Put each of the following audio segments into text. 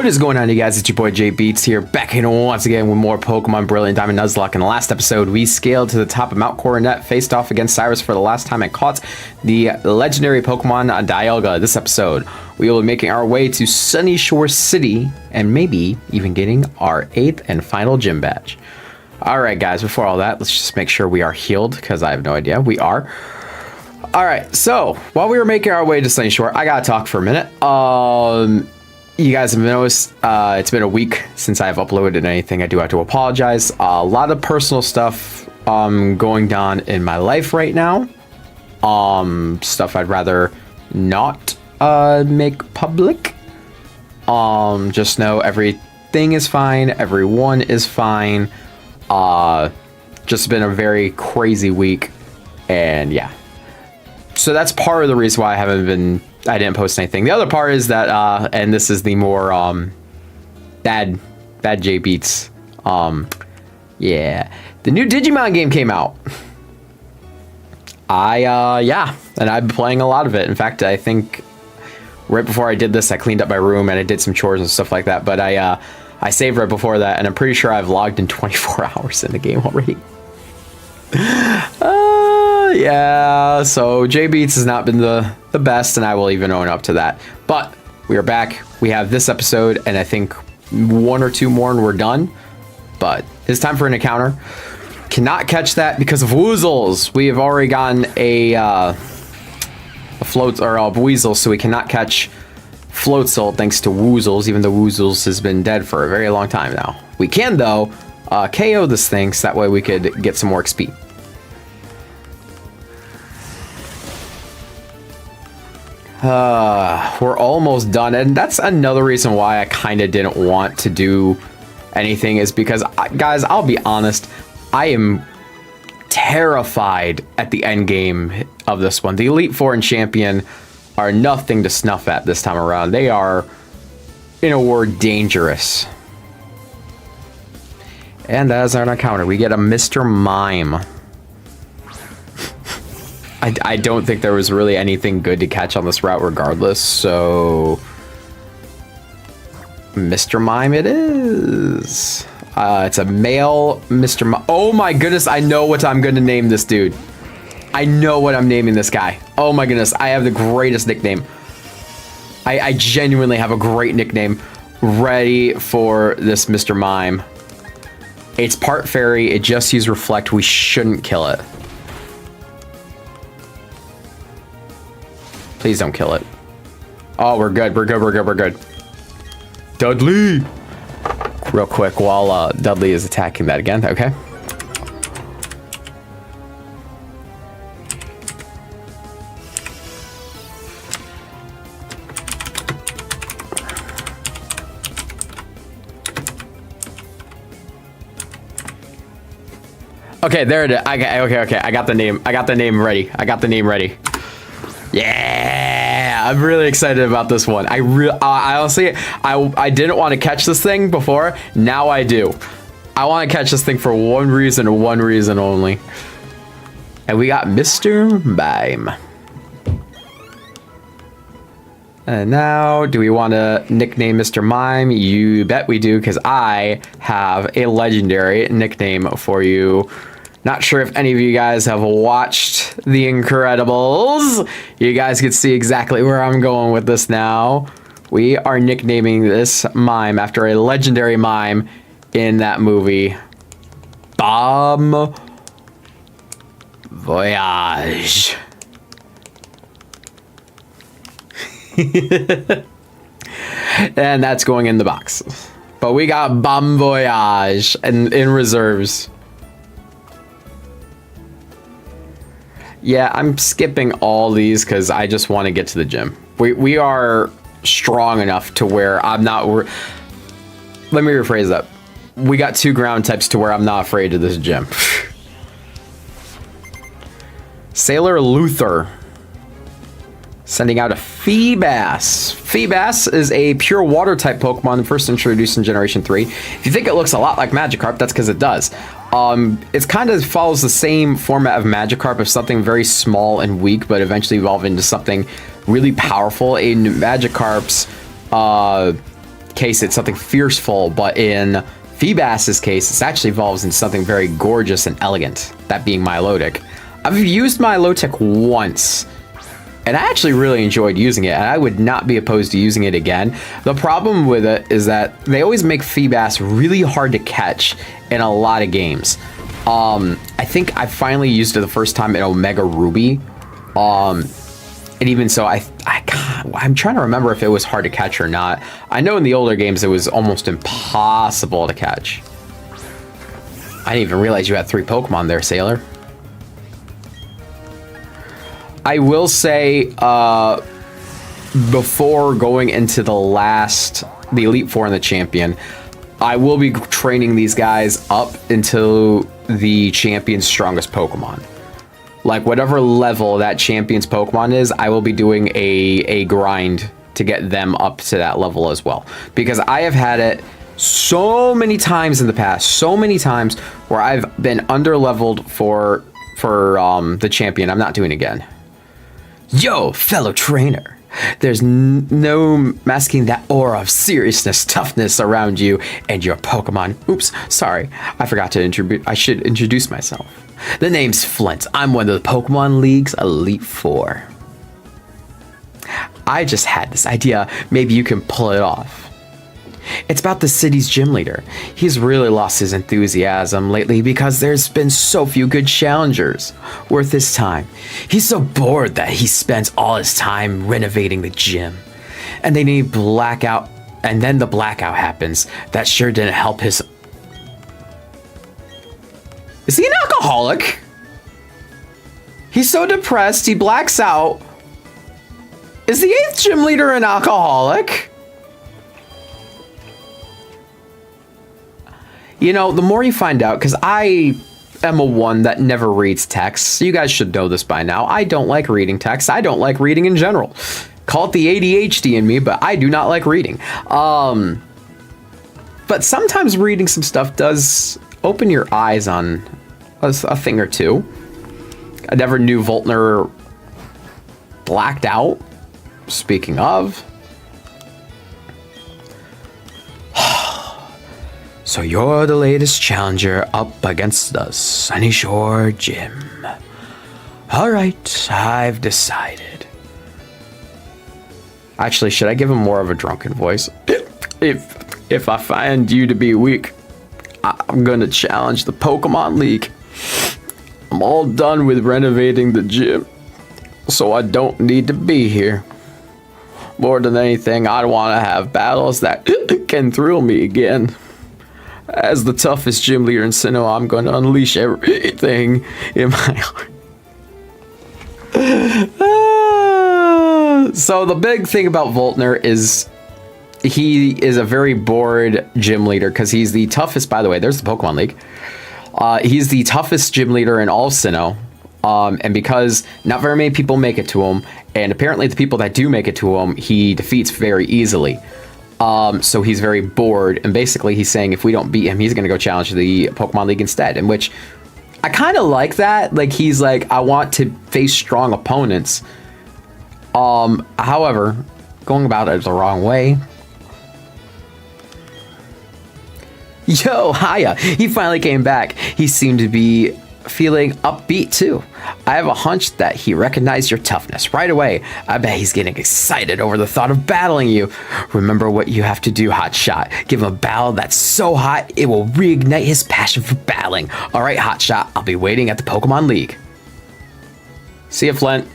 What is going on, you guys? It's your boy Jay Beats here, back in once again with more Pokemon Brilliant Diamond Nuzlocke. In the last episode, we scaled to the top of Mount Coronet, faced off against Cyrus for the last time, and caught the legendary Pokemon Dialga. This episode, we will be making our way to Sunny Shore City, and maybe even getting our 8th and final gym badge. Alright guys, before all that, let's just make sure we are healed, because I have no idea. We are. Alright, so, while we were making our way to Sunny Shore, I gotta talk for a minute. You guys have noticed it's been a week since I've uploaded anything. I do have to apologize. A lot of personal stuff going on in my life right now. Stuff I'd rather not make public. Just know everything is fine. Everyone is fine. Just been a very crazy week, and yeah. So that's part of the reason why I didn't post anything. The other part is that, and this is the more bad J Beats. Yeah, the new Digimon game came out. Yeah, and I've been playing a lot of it. In fact, I think right before I did this, I cleaned up my room and I did some chores and stuff like that. But I saved right before that, and I'm pretty sure I've logged in 24 hours in the game already. Yeah, so J Beats has not been the best, and I will even own up to that. But we are back. We have this episode, and I think one or two more, and we're done. But it's time for an encounter. Cannot catch that because of Woozles. We have already gotten a float or a Weasel, so we cannot catch Floatzel thanks to Woozles, even though Woozles has been dead for a very long time now. We can though KO this thing, so that way we could get some more XP. We're almost done, and that's another reason why I kind of didn't want to do anything, is because, guys, I'll be honest, I am terrified at the end game of this one. The Elite Four and Champion are nothing to snuff at this time around. They are, in a word, dangerous. And as our encounter, we get a Mr. Mime. I don't think there was really anything good to catch on this route regardless, so Mr. Mime it is. It's a male Mr. Mime. Oh my goodness, I know what I'm going to name this dude. I know what I'm naming this guy. Oh my goodness, I have the greatest nickname. I genuinely have a great nickname ready for this Mr. Mime. It's part fairy, it just used reflect. We shouldn't kill it. Please don't kill it. Oh, we're good. We're good. We're good. We're good. Dudley! Real quick while Dudley is attacking that again. Okay. Okay, there it is. Okay. I got the name. I got the name ready. I got the name ready. Yeah, I'm really excited about this one. I honestly, I didn't want to catch this thing before. Now I do. I want to catch this thing for one reason and one reason only. And we got Mr. Mime. And now, do we want to nickname Mr. Mime? You bet we do, because I have a legendary nickname for you. Not sure if any of you guys have watched The Incredibles. You guys can see exactly where I'm going with this now. We are nicknaming this mime after a legendary mime in that movie, Bon Voyage. And that's going in the box. But we got Bon Voyage in reserves. Yeah, I'm skipping all these because I just want to get to the gym. We are strong enough to where I'm not... Let me rephrase that. We got 2 ground types to where I'm not afraid of this gym. Sailor Luther. Sending out a Feebas. Feebas is a pure water type Pokemon first introduced in Generation 3. If you think it looks a lot like Magikarp, that's because it does. It kind of follows the same format of Magikarp, of something very small and weak, but eventually evolve into something really powerful. In Magikarp's case, it's something fearful, but in Feebas's case, it actually evolves into something very gorgeous and elegant, that being Milotic. I've used Milotic once, and I actually really enjoyed using it, and I would not be opposed to using it again. The problem with it is that they always make Feebas really hard to catch in a lot of games. I think I finally used it the first time in Omega Ruby. And even so, I'm trying to remember if it was hard to catch or not. I know in the older games it was almost impossible to catch. I didn't even realize you had 3 Pokemon there, Sailor. I will say, before going into the Elite Four and the Champion, I will be training these guys up into the Champion's strongest Pokemon. Like, whatever level that Champion's Pokemon is, I will be doing a grind to get them up to that level as well. Because I have had it so many times in the past, so many times where I've been under-leveled for the Champion. I'm not doing it again. Yo, fellow trainer, there's no masking that aura of seriousness, toughness around you and your Pokemon. Oops, sorry, I forgot to I should introduce myself. The name's Flint. I'm one of the Pokemon League's Elite Four. I just had this idea. Maybe you can pull it off. It's about the city's gym leader. He's really lost his enthusiasm lately because there's been so few good challengers worth his time. He's so bored that he spends all his time renovating the gym. And then the blackout happens. That sure didn't help his... Is he an alcoholic? He's so depressed, he blacks out. Is the 8th gym leader an alcoholic? You know, the more you find out, because I am a one that never reads text. You guys should know this by now. I don't like reading text. I don't like reading in general. Call it the ADHD in me, but I do not like reading. But sometimes reading some stuff does open your eyes on a thing or two. I never knew Voltner blacked out. Speaking of... So you're the latest challenger up against the Sunny Shore Gym. All right, I've decided. Actually, should I give him more of a drunken voice? If I find you to be weak, I'm gonna challenge the Pokemon League. I'm all done with renovating the gym, so I don't need to be here. More than anything, I want to have battles that can thrill me again. As the toughest gym leader in Sinnoh, I'm going to unleash everything in my heart. So the big thing about Voltner is he is a very bored gym leader because he's the toughest, by the way, there's the Pokemon League. He's the toughest gym leader in all of Sinnoh. And because not very many people make it to him, and apparently the people that do make it to him, he defeats very easily. So he's very bored, and basically he's saying if we don't beat him, he's going to go challenge the Pokemon League instead, in which I kind of like that. Like, he's like, I want to face strong opponents. However, going about it the wrong way. Yo, hiya. He finally came back. He seemed to be feeling upbeat too. I have a hunch that he recognized your toughness right away. I bet he's getting excited over the thought of battling you. Remember what you have to do, Hotshot. Give him a battle that's so hot, it will reignite his passion for battling. All right, Hotshot, I'll be waiting at the Pokemon League. See ya, Flint.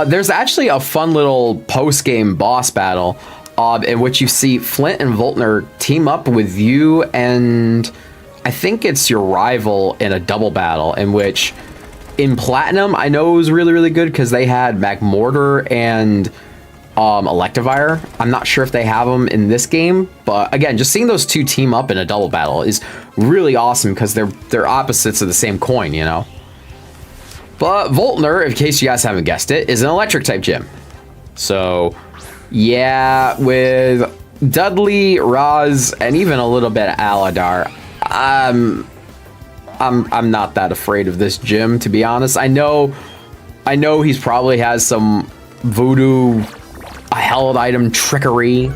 There's actually a fun little post-game boss battle in which you see Flint and Voltner team up with you and... I think it's your rival in a double battle, in which in Platinum, I know it was really, really good because they had Magmortar and Electivire. I'm not sure if they have them in this game, but again, just seeing those two team up in a double battle is really awesome because they're opposites of the same coin, you know? But Voltner, in case you guys haven't guessed it, is an electric type gym. So, yeah, with Dudley, Roz, and even a little bit of Aladar, I'm not that afraid of this gym, to be honest. I know he's probably has some voodoo held item trickery.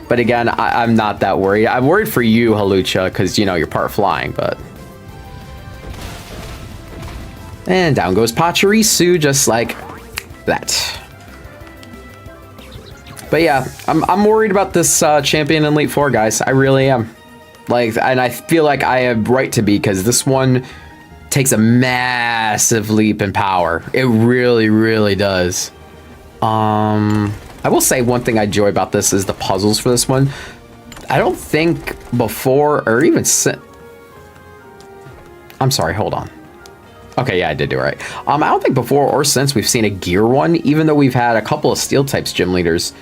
But again, I'm not that worried. I'm worried for you, Halucha, because, you know, you're part flying, but... And down goes Pachirisu, just like that. But yeah, I'm worried about this champion in Elite Four, guys. I really am. Like, and I feel like I have right to be, because this one takes a massive leap in power. It really, really does. I will say one thing I enjoy about this is the puzzles for this one. I don't think before or even since... I'm sorry, hold on. Okay, yeah, I did do it right. I don't think before or since we've seen a gear one, even though we've had a couple of steel types gym leaders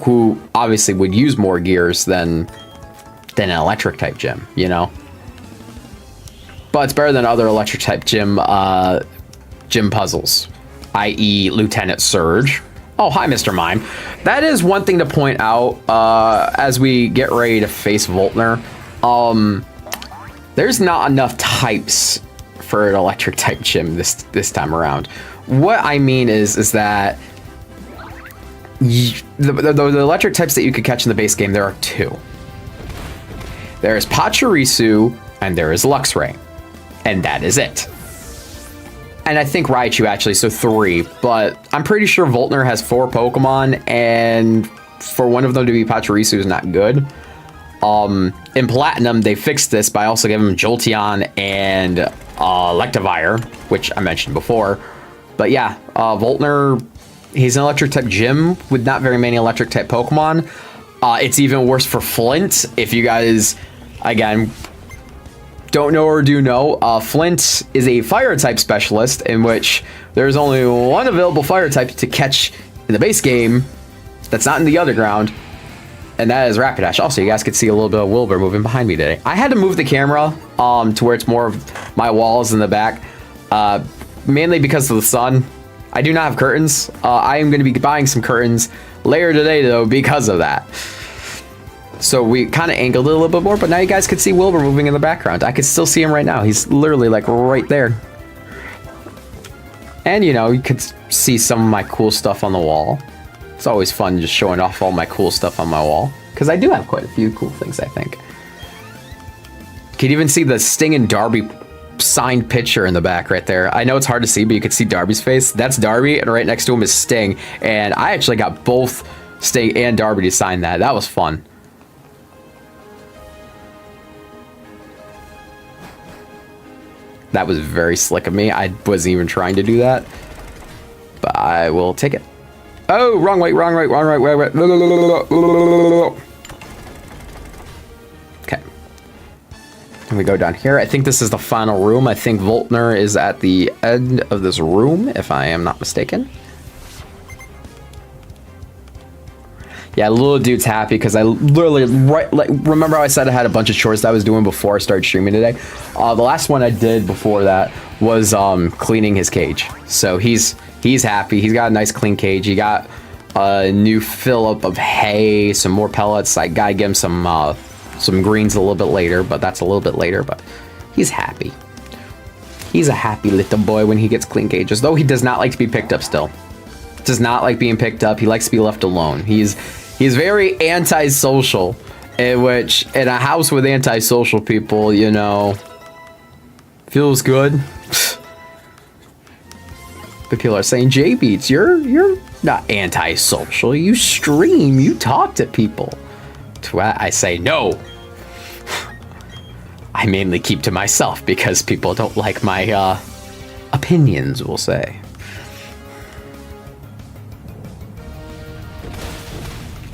who obviously would use more gears than an electric type gym, you know? But it's better than other electric type gym puzzles, i.e. Lieutenant Surge. Oh, hi, Mr. Mime. That is one thing to point out as we get ready to face Voltner. There's not enough types for an electric type gym this time around. What I mean is that the electric types that you could catch in the base game, there are two. There is Pachirisu and there is Luxray. And that is it. And I think Raichu actually, so 3. But I'm pretty sure Voltner has 4 Pokemon, and for one of them to be Pachirisu is not good. In Platinum, they fixed this by also giving him Jolteon and Electivire, which I mentioned before. But yeah, Voltner, he's an electric type gym with not very many electric type Pokemon. It's even worse for Flint. If you guys, again, don't know or do know, Flint is a fire type specialist in which there's only one available fire type to catch in the base game that's not in the underground, and that is Rapidash. Also, you guys could see a little bit of Wilbur moving behind me today. I had to move the camera to where it's more of my walls in the back, mainly because of the sun. I do not have curtains. I am going to be buying some curtains later today, though, because of that. So we kind of angled it a little bit more, but now you guys could see Wilbur moving in the background. I could still see him right now. He's literally like right there. And you know, you could see some of my cool stuff on the wall. It's always fun just showing off all my cool stuff on my wall, because I do have quite a few cool things, I think. You could even see the Sting and Darby signed picture in the back right there. I know it's hard to see, but you could see Darby's face. That's Darby, and right next to him is Sting. And I actually got both Sting and Darby to sign that. That was fun. That was very slick of me. I wasn't even trying to do that, but I will take it. Oh, wrong way, wrong way, wrong way, wrong way. Okay. And we go down here. I think this is the final room. I think Voltner is at the end of this room, if I am not mistaken. Yeah, little dude's happy because I literally, remember how I said I had a bunch of chores that I was doing before I started streaming today? The last one I did before that was cleaning his cage. So he's happy. He's got a nice clean cage. He got a new fill up of hay, some more pellets. I gotta give him some greens a little bit later, but that's a little bit later. But he's happy. He's a happy little boy when he gets clean cages, though he does not like to be picked up still. Does not like being picked up. He likes to be left alone. He's very antisocial, in which in a house with antisocial people, you know, feels good. But people are saying, J-Beats, you're not antisocial. You stream, you talk to people. To that I say, no. I mainly keep to myself because people don't like my opinions, we'll say.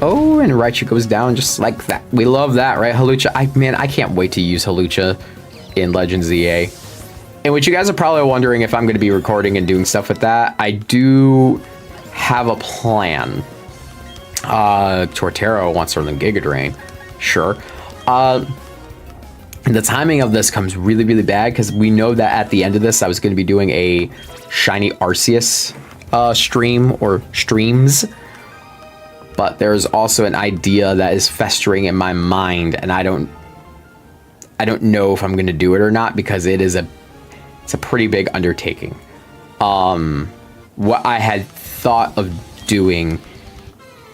Oh, and Raichu goes down just like that. We love that, right, Halucha? Man, I can't wait to use Halucha in Legends ZA. And what you guys are probably wondering if I'm going to be recording and doing stuff with that, I do have a plan. Torterra wants to learn Giga Drain. Sure. And the timing of this comes really, really bad because we know that at the end of this, I was going to be doing a Shiny Arceus stream or streams. But there's also an idea that is festering in my mind, and I don't know if I'm going to do it or not because it's a pretty big undertaking. What I had thought of doing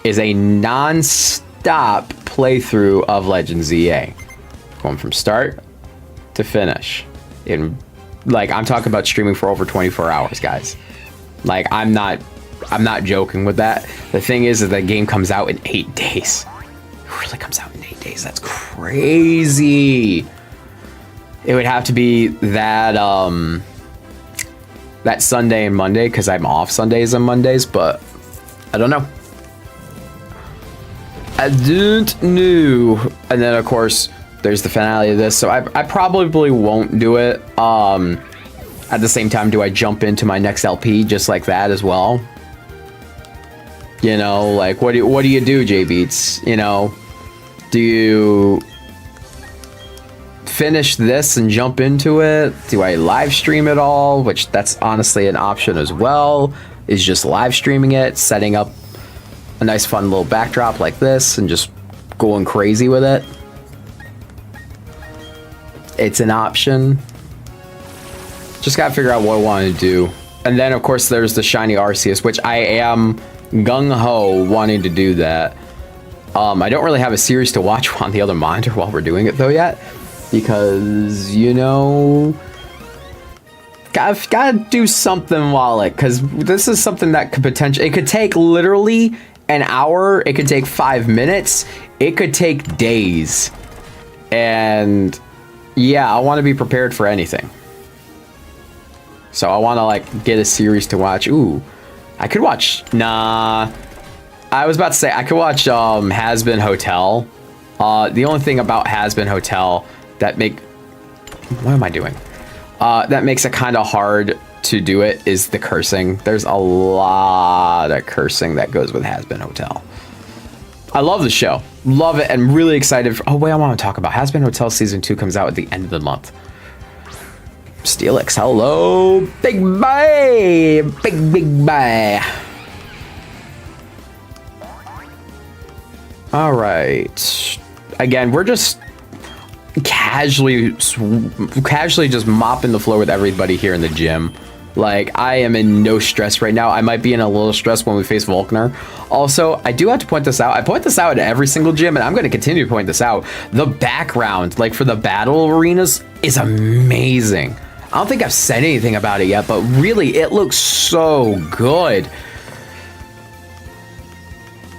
is a non-stop playthrough of Legends EA. Going from start to finish. In, like, I'm talking about streaming for over 24 hours, guys. Like, I'm not joking with that. The thing is that the game comes out in 8 days. It really comes out in 8 days. That's crazy. It would have to be that that Sunday and Monday, because I'm off Sundays and Mondays, but I don't know. I don't know. And then, of course, there's the finale of this, so I probably won't do it. At the same time, do I jump into my next LP just like that as well? You know, like, what do you do, J-Beats? You know, do you finish this and jump into it? Do I live stream it all? Which that's honestly an option as well, is just live streaming it, setting up a nice fun little backdrop like this and just going crazy with it. It's an option. Just gotta figure out what I want to do. And then of course there's the shiny Arceus, which I am gung-ho wanting to do that. I don't really have a series to watch on the other monitor while we're doing it though yet, because, you know, gotta do something while it, because this is something that could potentially, it could take literally an hour, it could take 5 minutes, it could take days. And yeah, I want to be prepared for anything. So I want to like get a series to watch. Ooh, I could watch, nah, I was about to say I could watch Has Been Hotel. The only thing about Has Been Hotel that what am I doing? That makes it kind of hard to do it is the cursing. There's a lot of cursing that goes with Has Been Hotel. I love the show, love it, and really excited for, oh wait, I want to talk about Has Been Hotel season 2 comes out at the end of the month. Steelix, hello, big bye, big bye. All right, again, we're just casually just mopping the floor with everybody here in the gym. Like, I am in no stress right now. I might be in a little stress when we face Volkner. Also, I do have to point this out. I point this out at every single gym, and I'm going to continue to point this out. The background, like for the battle arenas, is amazing. I don't think I've said anything about it yet, but really, it looks so good.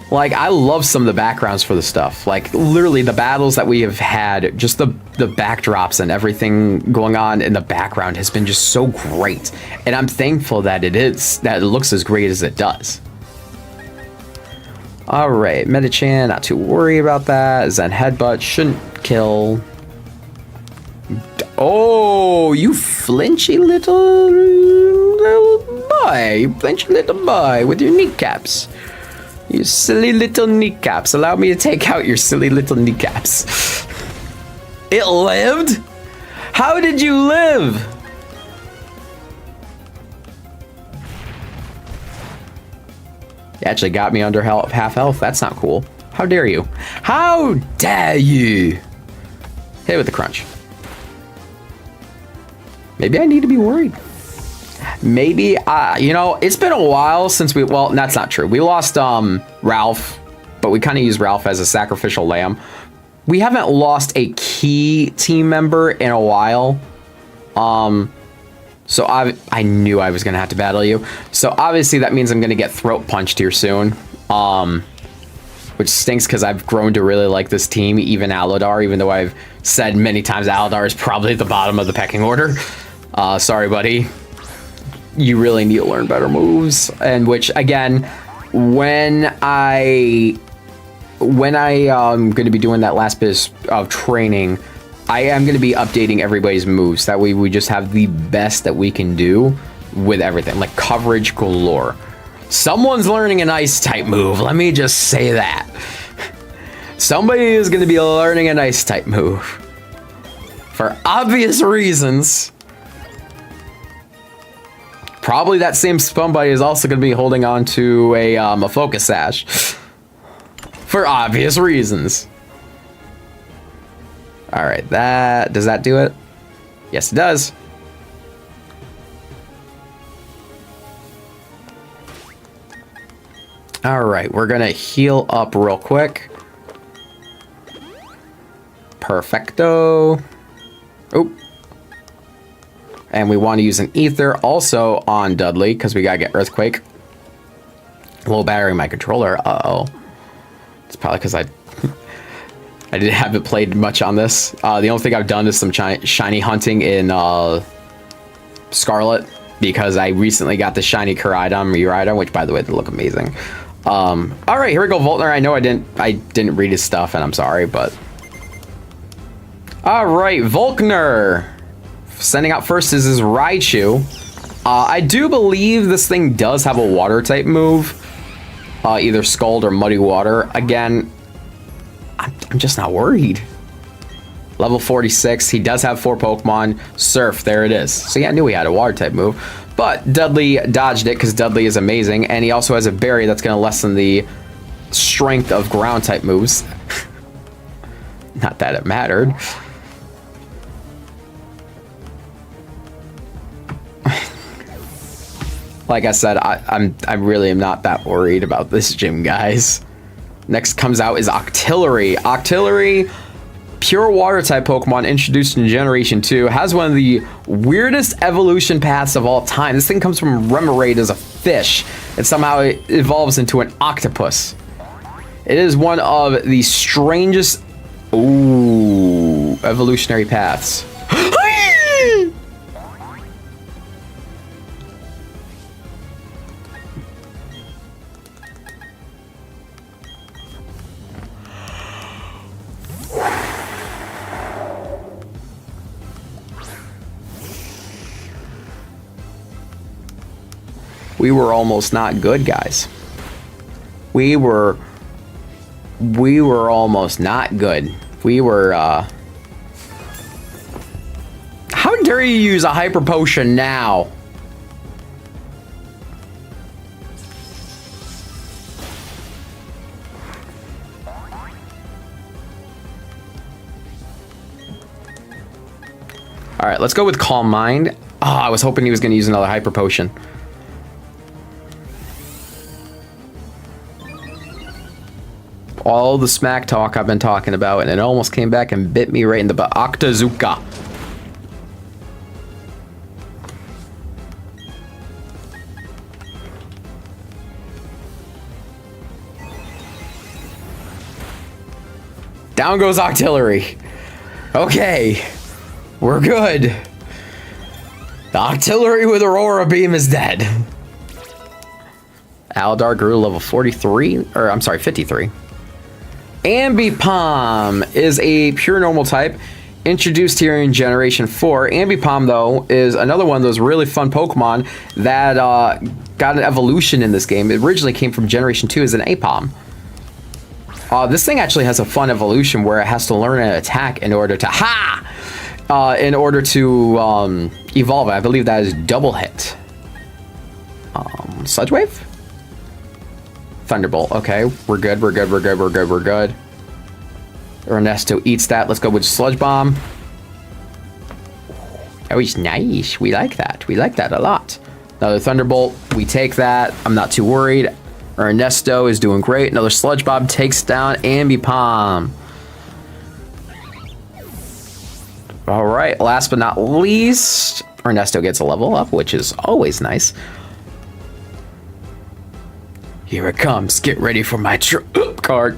Like, I love some of the backgrounds for the stuff. Like, literally, the battles that we have had, just the backdrops and everything going on in the background has been just so great. And I'm thankful that it looks as great as it does. All right, Metachan, not too worried about that. Zen Headbutt shouldn't kill. Oh, you flinchy little boy. You flinchy little boy with your kneecaps. You silly little kneecaps. Allow me to take out your silly little kneecaps. It lived? How did you live? You actually got me under half health. That's not cool. How dare you? How dare you? Hit it with the crunch. Maybe I need to be worried. Maybe, you know, it's been a while since well, that's not true. We lost Ralph, but we kind of used Ralph as a sacrificial lamb. We haven't lost a key team member in a while. So I knew I was going to have to battle you. So obviously that means I'm going to get throat punched here soon. Which stinks because I've grown to really like this team, even Aladar, even though I've said many times Aladar is probably at the bottom of the pecking order. Sorry, buddy. You really need to learn better moves. And which, again, when I'm going to be doing that last bit of training, I am going to be updating everybody's moves. That way we just have the best that we can do with everything. Like coverage galore. Someone's learning an ice type move. Let me just say that. Somebody is going to be learning an ice type move. For obvious reasons. Probably that same somebody is also going to be holding on to a focus sash. For obvious reasons. Alright, does that do it? Yes, it does. All right, we're gonna heal up real quick. Perfecto. Oh. And we want to use an ether also on Dudley because we gotta get Earthquake. Low battery in my controller. Uh-oh. It's probably because I haven't played much on this. The only thing I've done is some shiny hunting in Scarlet because I recently got the shiny Miraidon, which by the way, they look amazing. All right, here we go, Voltner. I know I didn't read his stuff, and I'm sorry, but all right, Volkner. Sending out first is his Raichu. I do believe this thing does have a water type move, either Scald or Muddy Water. Again, I'm just not worried. Level 46, he does have 4 Pokemon. Surf, there it is. So yeah, I knew he had a water type move. But Dudley dodged it because Dudley is amazing. And he also has a berry that's going to lessen the strength of ground type moves. Not that it mattered. Like I said, I really am not that worried about this gym, guys. Next comes out is Octillery. Octillery, pure water type Pokemon introduced in Generation 2, has one of the weirdest evolution paths of all time. This thing comes from Remoraid as a fish, and somehow it evolves into an octopus. It is one of the strangest evolutionary paths. We were almost not good, guys. We were almost not good. We were, how dare you use a Hyper Potion now? All right, let's go with Calm Mind. Oh, I was hoping he was going to use another Hyper Potion. All the smack talk I've been talking about, and it almost came back and bit me right in the butt. Octazooka. Down goes Octillery. Okay, we're good. The Octillery with Aurora Beam is dead. Aldar grew level 43, or I'm sorry, 53. Ambipom is a pure normal type, introduced here in Generation 4. Ambipom, though, is another one of those really fun Pokemon that got an evolution in this game. It originally came from Generation 2 as an Apom. This thing actually has a fun evolution where it has to learn an attack in order to evolve. I believe that is Double Hit. Sludge Wave? Thunderbolt. Okay, we're good. Ernesto eats that. Let's go with Sludge Bomb. Oh, he's nice. We like that. We like that a lot. Another Thunderbolt. We take that. I'm not too worried. Ernesto is doing great. Another Sludge Bomb takes down Ambipom. All right, last but not least, Ernesto gets a level up, which is always nice. Here it comes. Get ready for my card.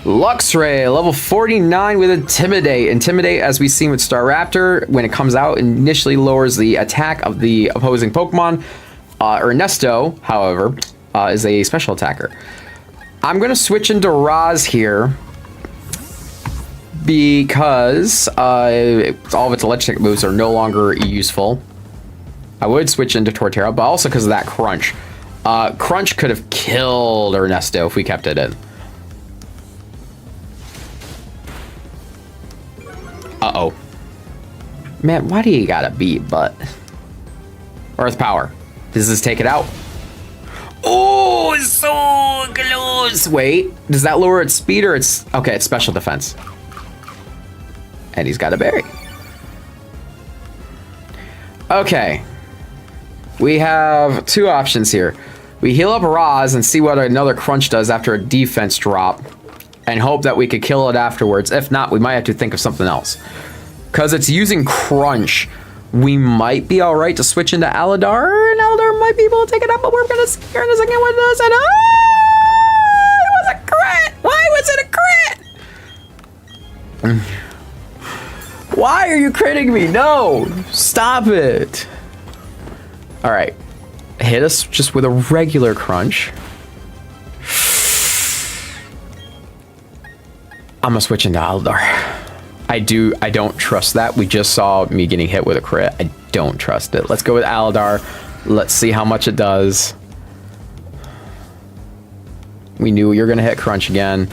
Luxray, level 49 with Intimidate. Intimidate, as we've seen with Staraptor, when it comes out, initially lowers the attack of the opposing Pokemon. Ernesto, however, is a special attacker. I'm going to switch into Raz here because all of its electric moves are no longer useful. I would switch into Torterra, but also because of that Crunch. Crunch could have killed Ernesto if we kept it in. Uh-oh. Man, why do you gotta beat butt? Earth Power. Does this take it out? Oh, it's so close. Wait, does that lower its speed or its... Okay, it's special defense. And he's got a berry. Okay. We have two options here. We heal up Roz and see what another crunch does after a defense drop. And hope that we could kill it afterwards. If not, we might have to think of something else. Because it's using crunch. We might be alright to switch into Aladar. And Aladar might be able to take it up. But we're going to see here in a second what it does. And it was a crit! Why was it a crit? Why are you critting me? No! Stop it! Alright. Hit us just with a regular crunch. I'm gonna switch into Aldar. I don't trust that. We just saw me getting hit with a crit. I don't trust it. Let's go with Aldar. Let's see how much it does. We knew you were gonna hit crunch again.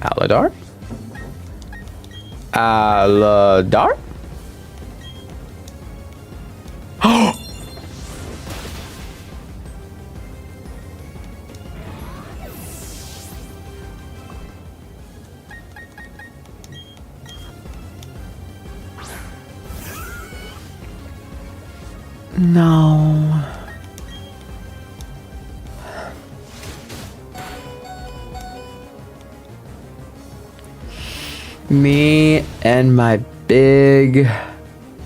Aladar? Aladar? Oh! No. Me and my big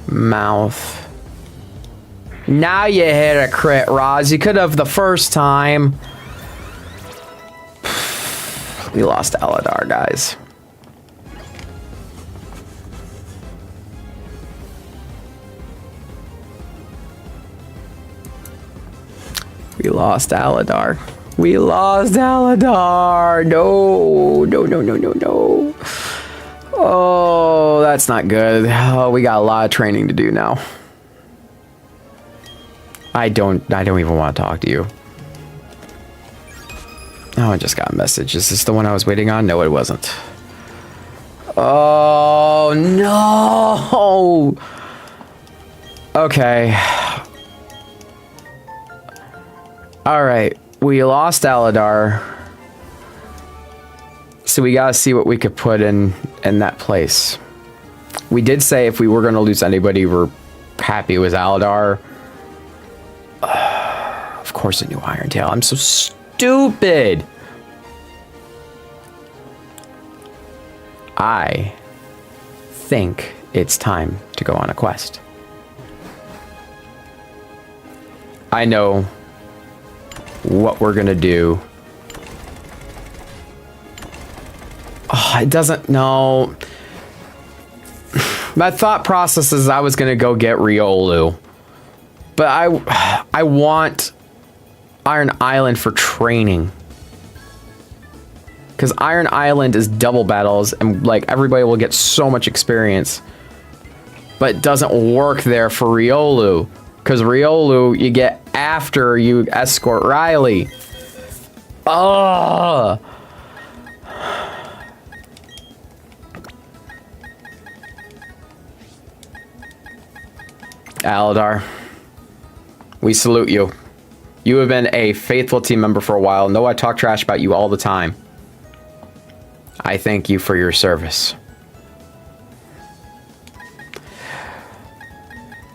mouth. Now you hit a crit, Roz. You could have the first time. We lost Aladar, guys. We lost Aladar. We lost Aladar. No, no, no, no, no, no. Oh, that's not good. Oh, we got a lot of training to do now. I don't even want to talk to you. Oh, I just got a message. Is this the one I was waiting on? No, it wasn't. Oh, no. Okay. All right. We lost Aladar. So we gotta see what we could put in that place. We did say if we were gonna lose anybody, we're happy it was Aladar. Of course, a new Iron Tail. I'm so stupid. I think it's time to go on a quest. I know what we're gonna do. Oh, it doesn't, no. My thought process is I was gonna go get Riolu. But I want Iron Island for training. Because Iron Island is double battles and like everybody will get so much experience. But it doesn't work there for Riolu. Because Riolu you get after you escort Riley. Oh. Aladar, we salute you. You have been a faithful team member for a while. Know I talk trash about you all the time. I thank you for your service.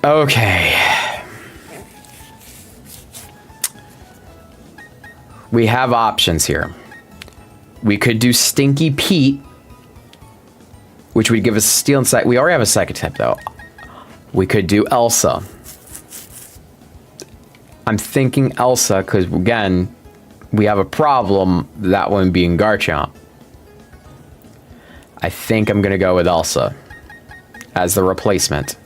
Okay. We have options here. We could do Stinky Pete, which would give us Steel and Psychic. We already have a Psychic type, though. We could do Elsa. I'm thinking Elsa because, again, we have a problem, that one being Garchomp. I think I'm going to go with Elsa as the replacement.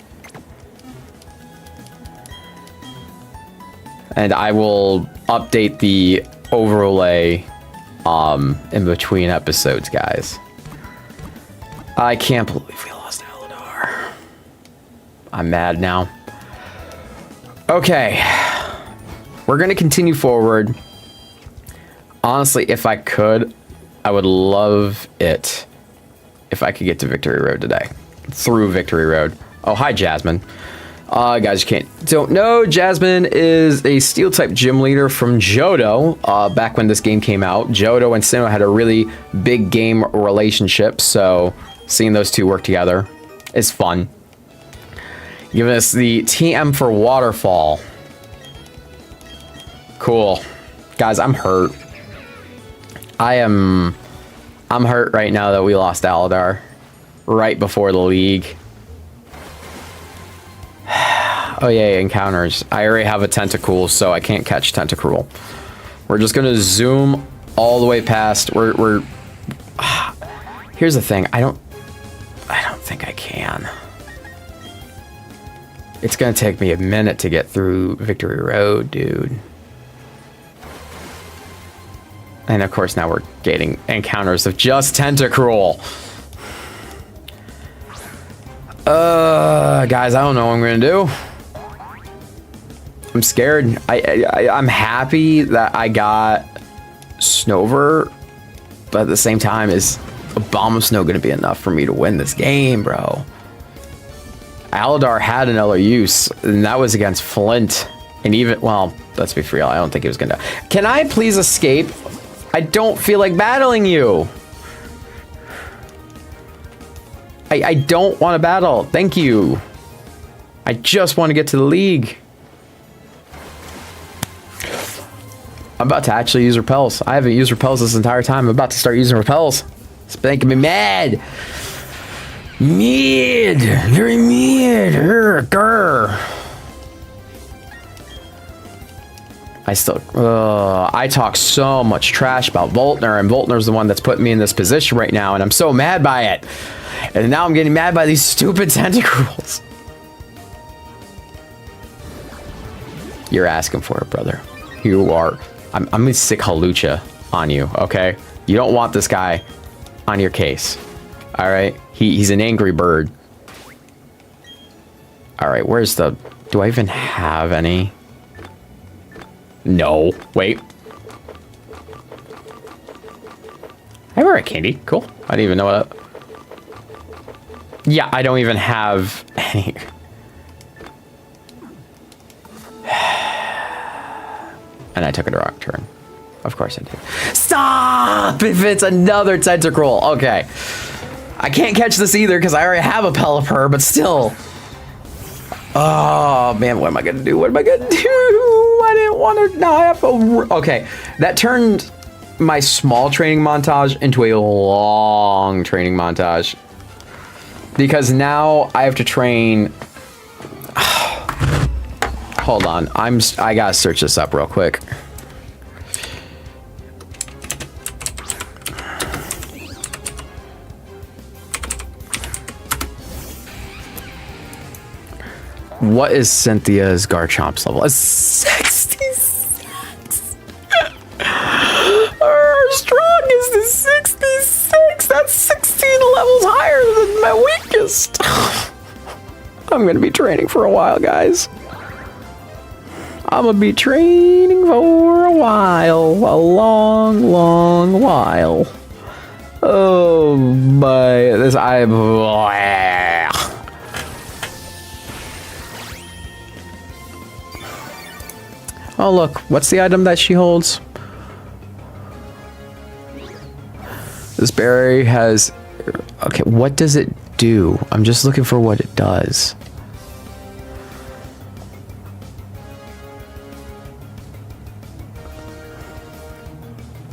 And I will update the overlay in between episodes, guys. I can't believe we lost Aladar. I'm mad now. Okay. We're going to continue forward. Honestly, if I could, I would love it if I could get to Victory Road today. Through Victory Road. Oh, hi, Jasmine. Guys, you don't know, Jasmine is a Steel-type gym leader from Johto. Back when this game came out, Johto and Sinnoh had a really big game relationship, so seeing those two work together is fun. Giving us the TM for Waterfall. Cool. Guys, I'm hurt. I'm hurt right now that we lost Aladar right before the league. Oh yeah, encounters. I already have a Tentacool, so I can't catch Tentacruel. We're just gonna zoom all the way past. Here's the thing. I don't think I can. It's gonna take me a minute to get through Victory Road, dude. And of course now we're getting encounters of just Tentacruel. Guys, I don't know what I'm gonna do. I'm scared. I'm happy that I got Snover, but at the same time, is a Bomb of Snow gonna be enough for me to win this game, bro? Aladar had another use, and that was against Flint. And even, well, let's be real, I don't think he was gonna. Can I please escape? I don't feel like battling you. I don't want to battle. Thank you. I just want to get to the league. I'm about to actually use repels. I haven't used repels this entire time. I'm about to start using repels. It's making me mad. Mad. Very mad. Grr. I talk so much trash about Voltner, and Voltner's the one that's putting me in this position right now, and I'm so mad by it. And now I'm getting mad by these stupid Tentacruels. You're asking for it, brother. You are. I'm gonna sick Halucha on you, okay? You don't want this guy on your case. All right? He's an angry bird. All right, where's the... Do I even have any? No. Wait. I have a red candy. Cool. I didn't even know that. Yeah, I don't even have any. And I took a wrong turn. Of course I did. Stop! If it's another Tentacruel. Okay. I can't catch this either because I already have a Pelipper, but still. Oh, man, what am I going to do? What am I going to do? I didn't want to... No, I have to... Okay, that turned my small training montage into a long training montage. Because now I have to train... Hold on, I gotta search this up real quick. What is Cynthia's Garchomp's level? A 66. Her strongest is 66. That's 16 levels higher than my weakest. I'm gonna be training for a while, guys. I'm gonna be training for a while. A long, long while. Oh my, this Oh look, what's the item that she holds? This berry has... Okay, what does it do? I'm just looking for what it does.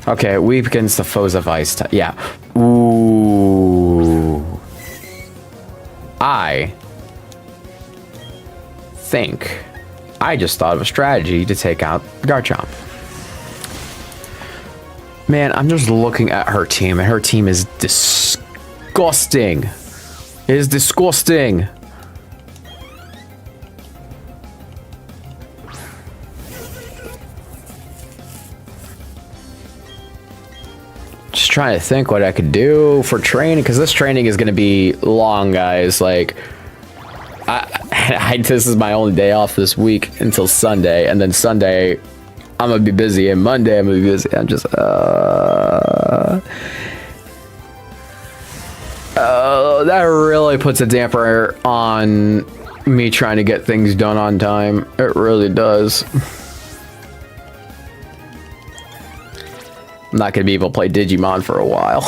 Okay, it weakens the foes of ice. Yeah. Ooh. I think I just thought of a strategy to take out Garchomp. Man, I'm just looking at her team, and her team is disgusting. It is disgusting. Just trying to think what I could do for training, because this training is going to be long, guys. Like, this is my only day off this week until Sunday, and then Sunday I'm gonna be busy, and Monday I'm gonna be busy. I'm just that really puts a damper on me trying to get things done on time. It really does. I'm not gonna be able to play Digimon for a while.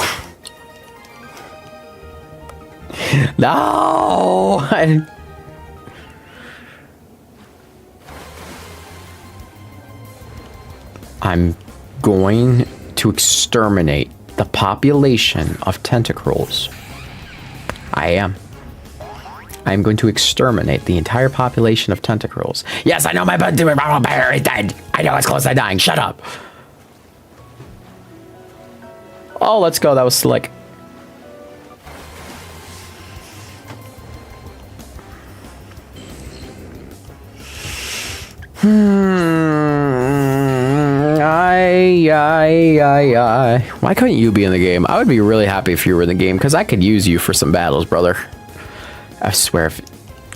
No! I'm going to exterminate the population of tentacles. I am. I'm going to exterminate the entire population of tentacles. Yes, I know my bear is dead. I know it's close to dying. Shut up. Oh, let's go. That was slick. Why couldn't you be in the game? I would be really happy if you were in the game, because I could use you for some battles, brother. I swear.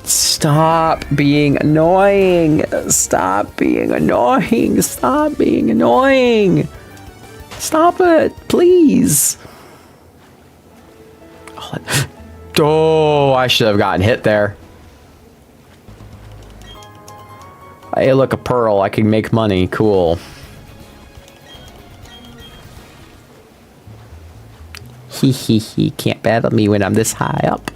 Stop being annoying. Stop being annoying. Stop being annoying. Stop it, please. Oh, I should have gotten hit there. Hey, look, a pearl. I can make money. Cool. Hee hee hee. Can't battle me when I'm this high up.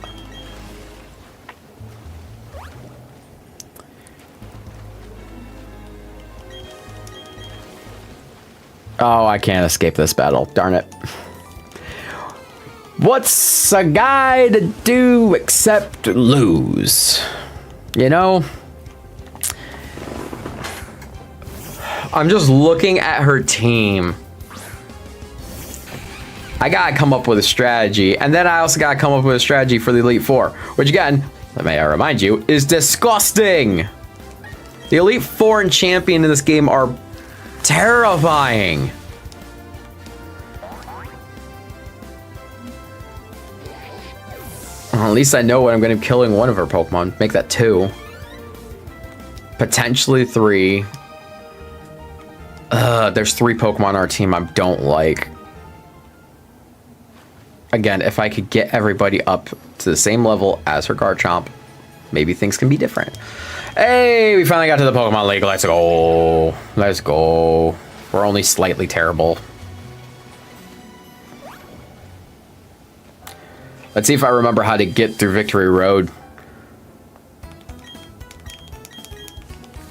Oh, I can't escape this battle. Darn it. What's a guy to do except lose? You know? I'm just looking at her team. I gotta come up with a strategy, and then I also gotta come up with a strategy for the Elite Four, which again, may I remind you, is disgusting. The Elite Four and Champion in this game are terrifying. Well, at least I know what I'm gonna be killing one of her Pokemon. Make that 2. Potentially 3. There's 3 Pokemon on our team I don't like. Again, if I could get everybody up to the same level as her Garchomp, maybe things can be different. Hey, we finally got to the Pokemon League. Let's go. Let's go. We're only slightly terrible. Let's see if I remember how to get through Victory Road.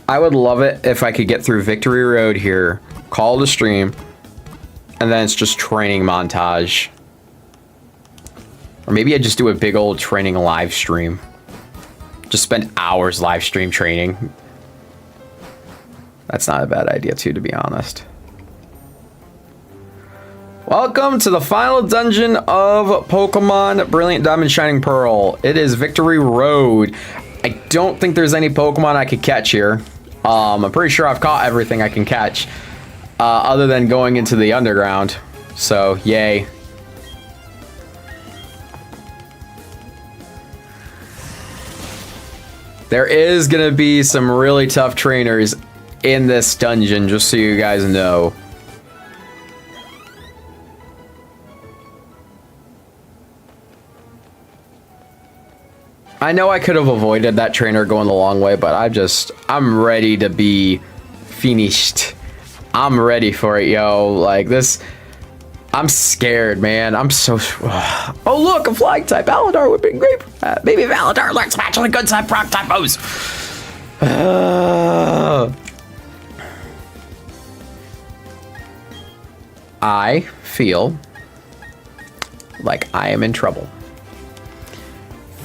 I would love it if I could get through Victory Road here, call the stream, and then it's just training montage. Or maybe I just do a big old training live stream. Just spend hours live stream training. That's not a bad idea too, to be honest. Welcome to the final dungeon of Pokemon Brilliant Diamond Shining Pearl. It is Victory Road. I don't think there's any Pokemon I could catch here. I'm pretty sure I've caught everything I can catch, other than going into the underground. So, yay. There is gonna be some really tough trainers in this dungeon, just so you guys know. I know I could have avoided that trainer going the long way, but I'm ready to be finished. I'm ready for it, yo. Like this, I'm scared, man. I'm so... Oh, look, a flying type Aladar would be great for that. Maybe if Aladar learns match on the good type rock type moves. I feel like I am in trouble.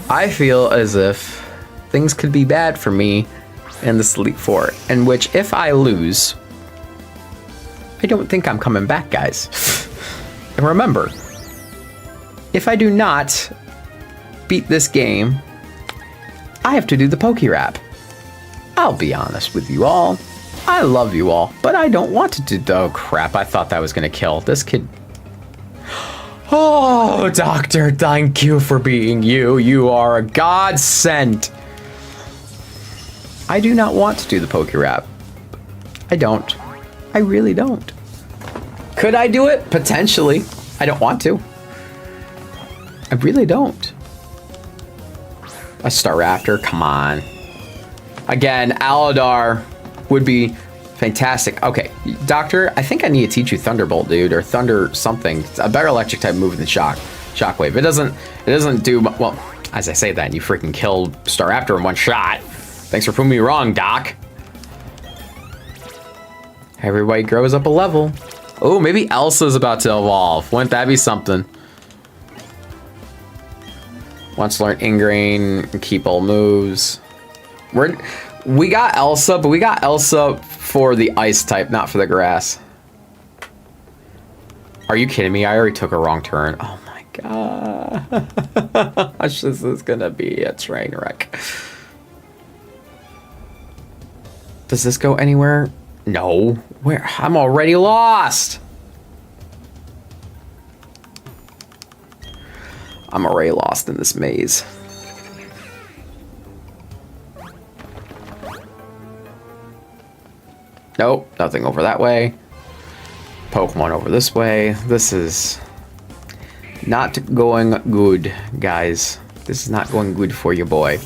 I feel as if things could be bad for me in this Elite Four, in which if I lose, I don't think I'm coming back, guys. And remember, if I do not beat this game, I have to do the Pokerap. I'll be honest with you all. I love you all, but I don't want to do... Oh, crap. I thought that was going to kill. This kid... Oh, Doctor, thank you for being you. You are a godsend. I do not want to do the Pokerap. I don't. I really don't. Could I do it? Potentially. I don't want to. I really don't. A Staraptor? Come on. Again, Aladar would be fantastic. Okay, Doctor, I think I need to teach you Thunderbolt, dude, or Thunder something. It's a better electric type move than Shockwave. It doesn't do... Well, as I say that, you freaking killed Staraptor in one shot. Thanks for proving me wrong, Doc. Everybody grows up a level. Oh, maybe Elsa's about to evolve. Wouldn't that be something? Wants to learn Ingrain and keep all moves. We got Elsa, but we got Elsa for the ice type, not for the grass. Are you kidding me? I already took a wrong turn. Oh my god. This is gonna be a train wreck. Does this go anywhere? No. Where? I'm already lost. I'm already lost in this maze. Nope, nothing over that way. Pokemon over this way. This is not going good, guys. This is not going good for your boy.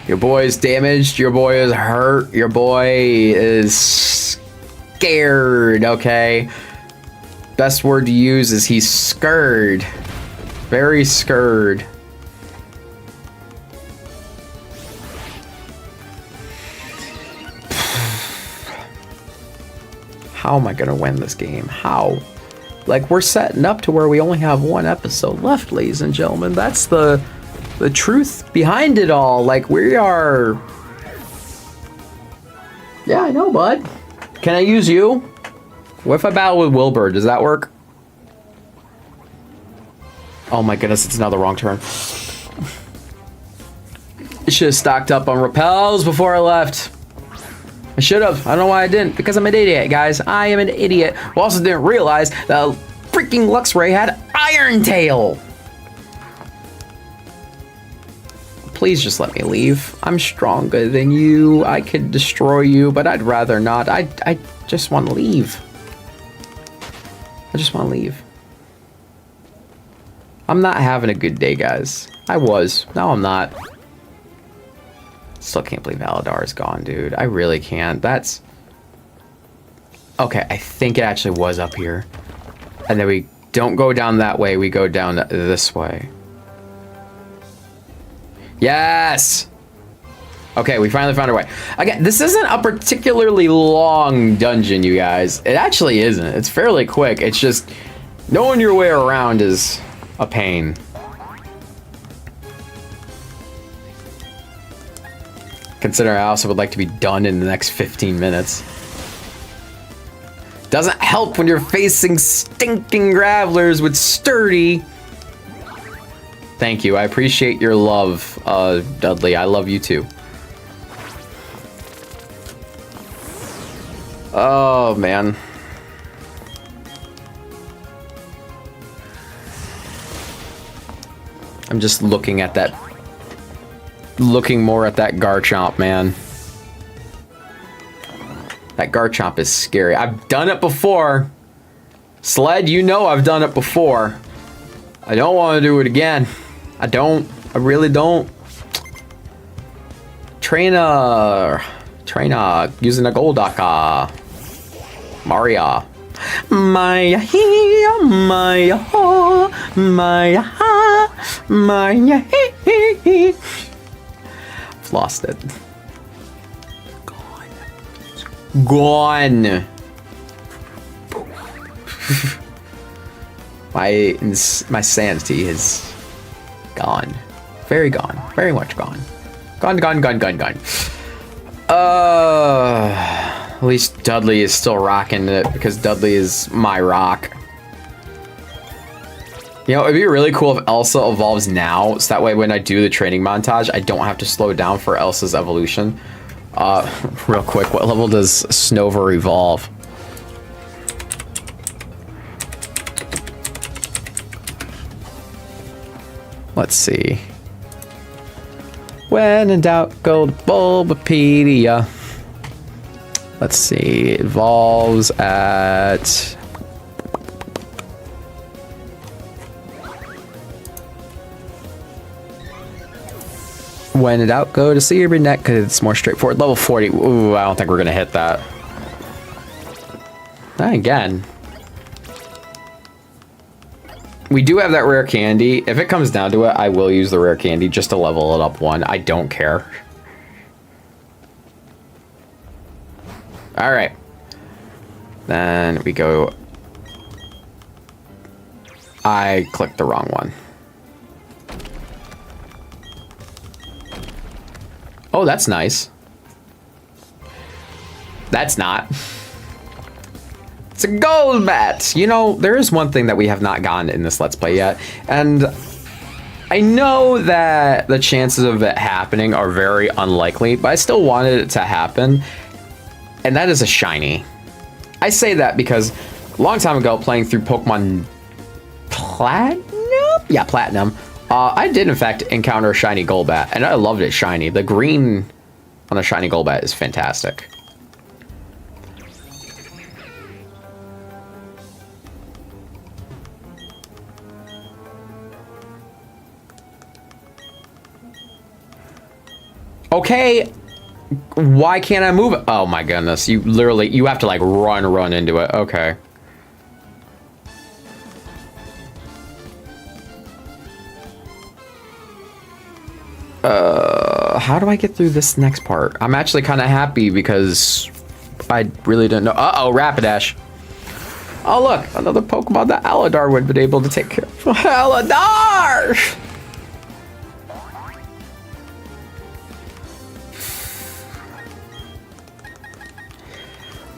Your boy is damaged. Your boy is hurt. Your boy is scared, okay? Best word to use is he's scared. Very scared. How am I gonna win this game? How? Like, we're setting up to where we only have one episode left, ladies and gentlemen. That's the truth behind it all. Like, we are... Yeah, I know, bud. Can I use you? What if I battle with Wilbur? Does that work? Oh my goodness, it's another wrong turn. I should have stocked up on repels before I left. I should have. I don't know why I didn't. Because I'm an idiot, guys. I am an idiot. Who also didn't realize that freaking Luxray had Iron Tail. Please just let me leave. I'm stronger than you. I could destroy you, but I'd rather not. I just want to leave. I just want to leave. I'm not having a good day, guys. I was. Now I'm not. Still can't believe Aladar is gone, dude. I really can't. That's... Okay, I think it actually was up here. And then we don't go down that way. We go down this way. Yes! Okay, we finally found our way. Again, this isn't a particularly long dungeon, you guys. It actually isn't. It's fairly quick. It's just knowing your way around is a pain. Considering I also would like to be done in the next 15 minutes. Doesn't help when you're facing stinking Gravelers with Sturdy. Thank you. I appreciate your love, Dudley. I love you too. Oh, man. I'm just looking at that. Looking more at that Garchomp, man. That Garchomp is scary. I've done it before. Sled, you know I've done it before. I don't want to do it again. I don't. I really don't. Trainer using a Goldaka. Maria. Maya here, Maya ho, Maya ha, Maya he. I've lost it. Gone. My sanity is gone. Very gone. Very much gone. Gone. At least Dudley is still rocking it because Dudley is my rock. You know, it'd be really cool if Elsa evolves now, so that way when I do the training montage, I don't have to slow down for Elsa's evolution. Real quick, what level does Snover evolve? Let's see. When in doubt, go to Bulbapedia. Let's see, it evolves at... When in doubt, go to Cybernet because it's more straightforward. Level 40. Ooh, I don't think we're going to hit that. Again. We do have that rare candy. If it comes down to it, I will use the rare candy just to level it up one. I don't care. All right. Then we go... I clicked the wrong one. Oh, that's nice. That's not. It's a gold bat. You know, there is one thing that we have not gotten in this Let's Play yet. And I know that the chances of it happening are very unlikely, but I still wanted it to happen. And that is a shiny. I say that because a long time ago, playing through Pokemon Platinum? Yeah, Platinum. I did, in fact, encounter a shiny Golbat, and I loved it shiny. The green on a shiny Golbat is fantastic. Okay, why can't I move it? Oh my goodness, you literally, you have to like run into it. Okay. How do I get through this next part? I'm actually kind of happy because I really didn't know. Uh-oh, Rapidash. Oh look, another Pokemon that Aladar would have been able to take care of. Aladar!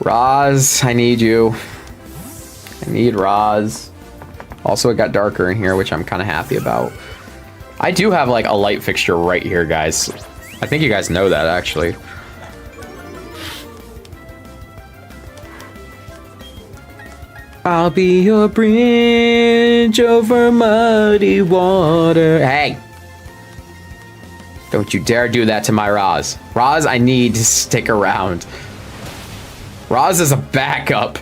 Roz, I need you. I need Roz. Also, it got darker in here, which I'm kind of happy about. I do have like a light fixture right here, guys. I think you guys know that, actually. I'll be your bridge over muddy water. Hey! Don't you dare do that to my Roz. Roz, I need to stick around. Roz is a backup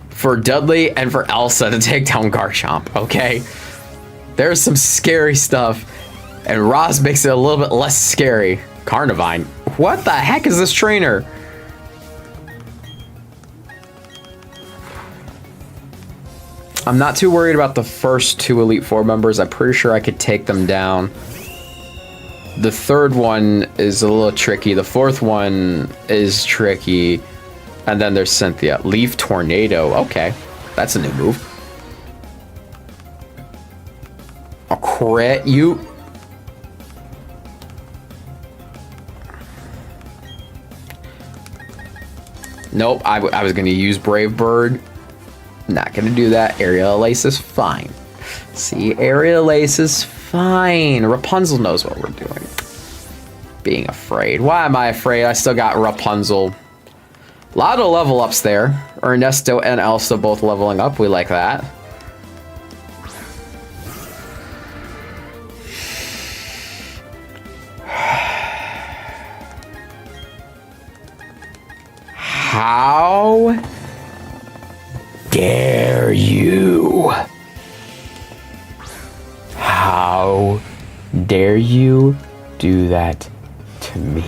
for Dudley and for Elsa to take down Garchomp, okay? There's some scary stuff, and Roz makes it a little bit less scary. Carnivine. What the heck is this trainer? I'm not too worried about the first two Elite Four members. I'm pretty sure I could take them down. The third one is a little tricky. The fourth one is tricky. And then there's Cynthia. Leaf Tornado. Okay. That's a new move. A crit. You... Nope. I was going to use Brave Bird. Not going to do that. Aerial Ace is fine. See, Aerial Ace is fine. Rapunzel knows what we're doing. Being afraid. Why am I afraid? I still got Rapunzel. A lot of level ups there. Ernesto and Elsa both leveling up. We like that. How dare you? How dare you do that to me?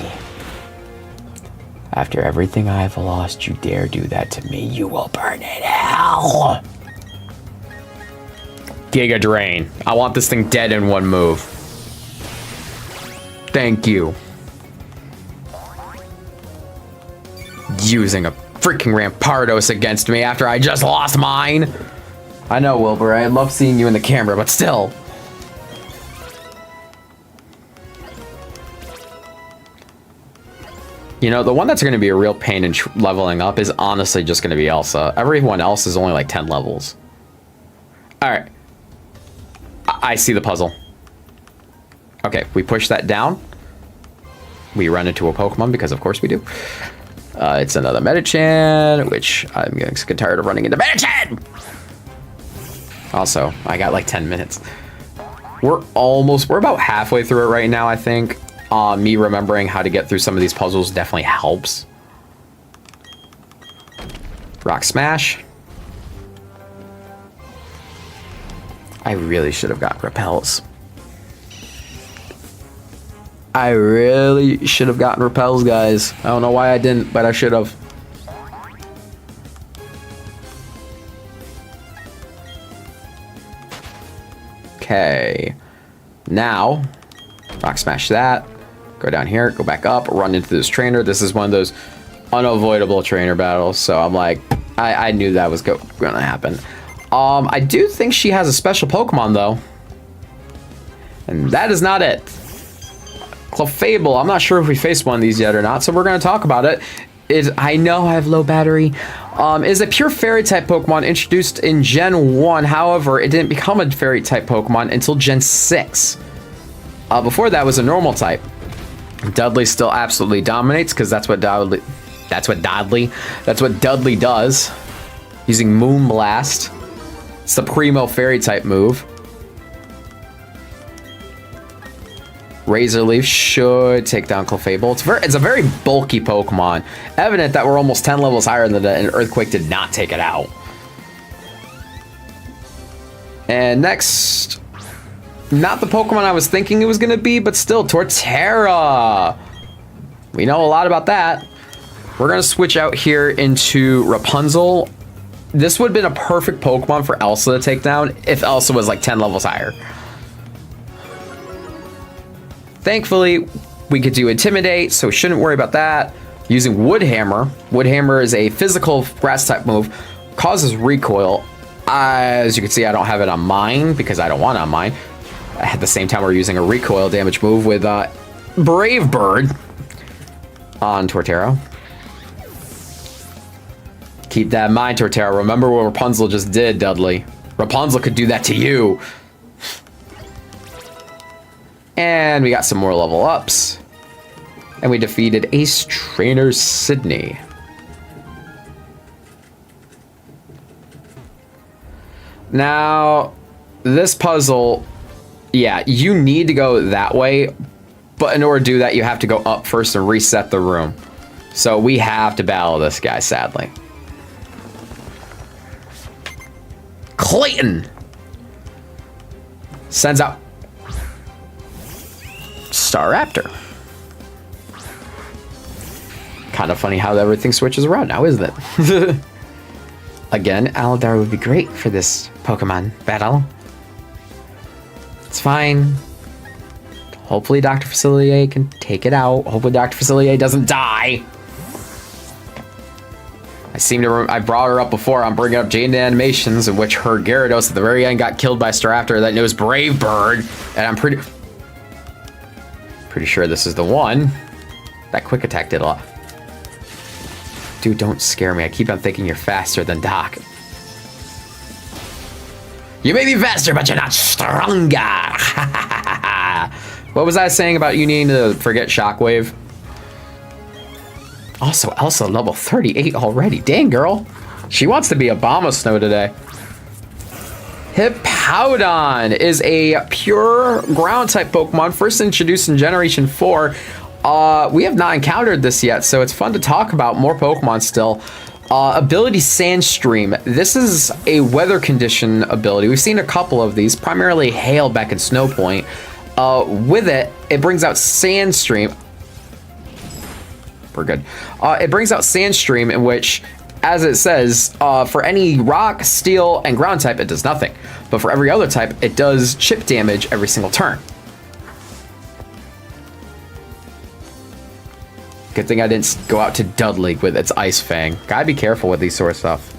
After everything I've lost, you dare do that to me. You will burn in hell. Giga Drain. I want this thing dead in one move. Thank you. Using a freaking Rampardos against me after I just lost mine. I know, Wilbur. I love seeing you in the camera, but still. You know, the one that's going to be a real pain in leveling up is honestly just going to be Elsa. Everyone else is only like 10 levels. Alright. I see the puzzle. Okay, we push that down. We run into a Pokemon because of course we do. It's another Medicham, which I'm getting sick and tired of running into Medicham! Also, I got like 10 minutes. We're about halfway through it right now, I think. Me remembering how to get through some of these puzzles definitely helps. Rock Smash. I really should have got Repels. I really should have gotten Repels, guys. I don't know why I didn't, but I should have. Okay. Now, Rock Smash that. Go down here, go back up, run into this trainer. This is one of those unavoidable trainer battles. So I'm like, I knew that was gonna happen. I do think she has a special Pokemon, though. And that is not it. Clefable, I'm not sure if we faced one of these yet or not, so we're going to talk about it. I know I have low battery. Is a pure Fairy-type Pokemon introduced in Gen 1. However, it didn't become a Fairy-type Pokemon until Gen 6. Before that was a normal type. Dudley still absolutely dominates, because that's what Dudley does. Using Moonblast. It's the primo Fairy-type move. Razor Leaf should take down Clefable. It's a very bulky Pokemon. Evident that we're almost 10 levels higher than it, and Earthquake did not take it out. And next, not the Pokemon I was thinking it was going to be, but still, Torterra. We know a lot about that. We're going to switch out here into Rapunzel. This would have been a perfect Pokemon for Elsa to take down if Elsa was like 10 levels higher. Thankfully, we could do Intimidate, so we shouldn't worry about that. Using Wood Hammer. Wood Hammer is a physical grass-type move. Causes recoil. As you can see, I don't have it on mine because I don't want it on mine. At the same time, we're using a recoil damage move with Brave Bird on Torterra. Keep that in mind, Torterra. Remember what Rapunzel just did, Dudley. Rapunzel could do that to you. And we got some more level ups. And we defeated Ace Trainer Sydney. Now, this puzzle, yeah, you need to go that way. But in order to do that, you have to go up first and reset the room. So we have to battle this guy, sadly. Clayton sends out Staraptor. Kind of funny how everything switches around now, isn't it? Again, Aladar would be great for this Pokemon battle. It's fine. Hopefully Dr. Facilier can take it out. Hopefully Dr. Facilier doesn't die. I brought her up before. I'm bringing up Jane Animations, in which her Gyarados at the very end got killed by Staraptor that knows Brave Bird. And I'm pretty sure this is the one. That quick attack did a lot. Dude, don't scare me. I keep on thinking you're faster than Doc. You may be faster, but you're not stronger. What was I saying about you needing to forget Shockwave? Also, Elsa level 38 already. Dang, girl. She wants to be a Abomasnow today. Hippowdon is a pure ground-type Pokemon, first introduced in Generation 4. We have not encountered this yet, so it's fun to talk about more Pokemon still. Ability Sandstream. This is a weather condition ability. We've seen a couple of these, primarily Hail back in Snowpoint. With it, it brings out Sandstream. We're good. It brings out Sandstream, in which, as it says, for any rock, steel, and ground type, it does nothing. But for every other type, it does chip damage every single turn. Good thing I didn't go out to Dudley with its Ice Fang. Gotta be careful with these sort of stuff.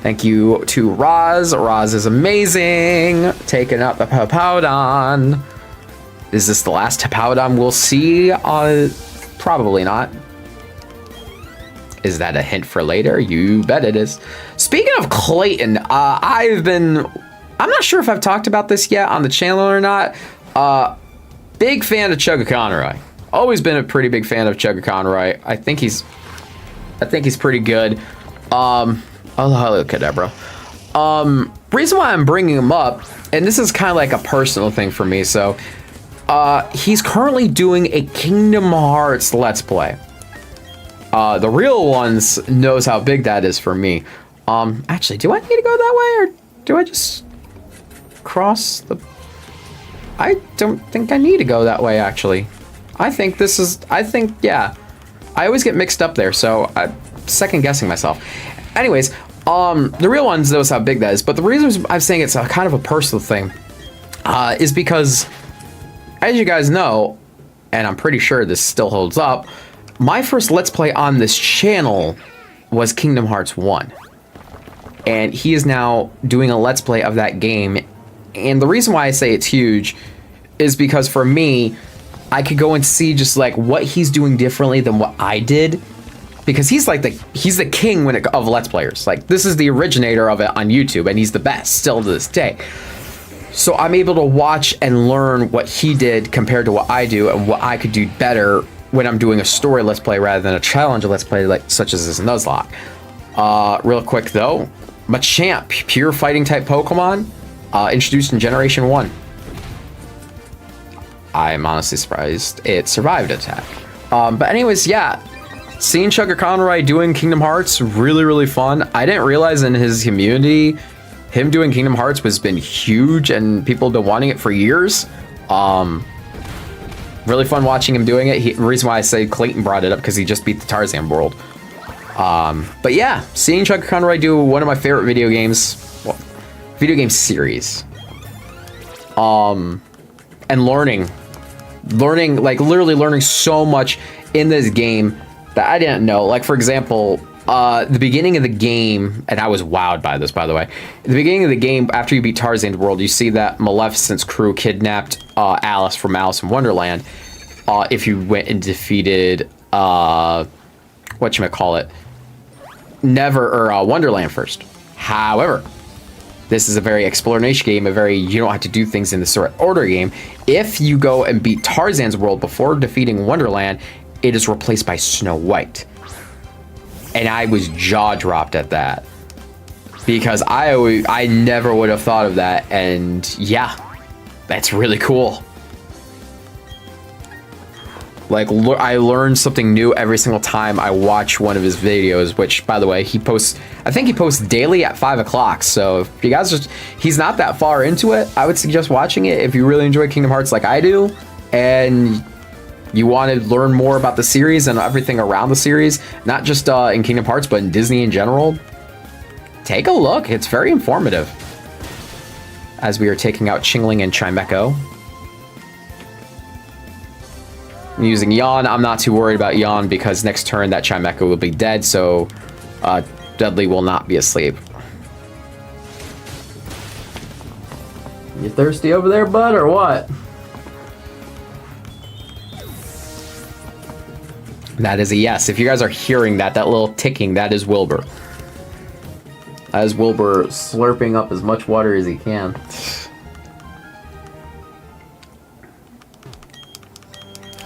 Thank you to Roz. Roz is amazing. Taking out the Hippowdon. Is this the last Hippowdon we'll see? Probably not. Is that a hint for later? You bet it is. Speaking of Clayton, I'm not sure if I've talked about this yet on the channel or not. Big fan of Chugaconroy. Always been a pretty big fan of Chugaconroy. I think he's pretty good. Oh, hello, Kadabra. Reason why I'm bringing him up, and this is kind of like a personal thing for me, so he's currently doing a Kingdom Hearts Let's Play. The real ones knows how big that is for me. Actually, do I need to go that way, or do I just cross the... I don't think I need to go that way, actually. Yeah. I always get mixed up there, so I'm second guessing myself. Anyways, the real ones knows how big that is, but the reason I'm saying it's a kind of a personal thing is because, as you guys know, and I'm pretty sure this still holds up, my first Let's Play on this channel was Kingdom Hearts 1. And he is now doing a Let's Play of that game. And the reason why I say it's huge is because for me, I could go and see just like what he's doing differently than what I did. Because he's the king of Let's Players. Like, this is the originator of it on YouTube, and he's the best still to this day. So I'm able to watch and learn what he did compared to what I do and what I could do better when I'm doing a story Let's Play rather than a challenge Let's Play such as this Nuzlocke. Real quick though, Machamp, pure fighting type Pokemon, introduced in Generation 1. I'm honestly surprised it survived attack. But anyways, yeah. Seeing Sugar Conroy doing Kingdom Hearts, really, really fun. I didn't realize in his community, him doing Kingdom Hearts has been huge and people have been wanting it for years. Really fun watching him doing it. The reason why I say Clayton brought it up because he just beat the Tarzan world. But yeah, seeing Sugar Conroy do one of my favorite video game series. And learning, like literally learning so much in this game that I didn't know. Like, for example, the beginning of the game, and I was wowed by this, by the way. At the beginning of the game, after you beat Tarzan's world, you see that Maleficent's crew kidnapped Alice from Alice in Wonderland. If you went and defeated, whatchamacallit, Wonderland first. However, this is a very exploration game, you don't have to do things in the sort of order game. If you go and beat Tarzan's world before defeating Wonderland, it is replaced by Snow White. And I was jaw-dropped at that. Because I never would have thought of that, and yeah, that's really cool. Like, I learn something new every single time I watch one of his videos, which, by the way, I think he posts daily at 5 o'clock. So if you guys he's not that far into it, I would suggest watching it if you really enjoy Kingdom Hearts like I do, and you want to learn more about the series and everything around the series, not just in Kingdom Hearts, but in Disney in general. Take a look. It's very informative. As we are taking out Chingling and Chimecho. I'm using Yawn. I'm not too worried about Yawn because next turn that Chimecho will be dead, so Dudley will not be asleep. You thirsty over there, bud, or what? That is a yes. If you guys are hearing that little ticking, that is Wilbur. That is Wilbur slurping up as much water as he can.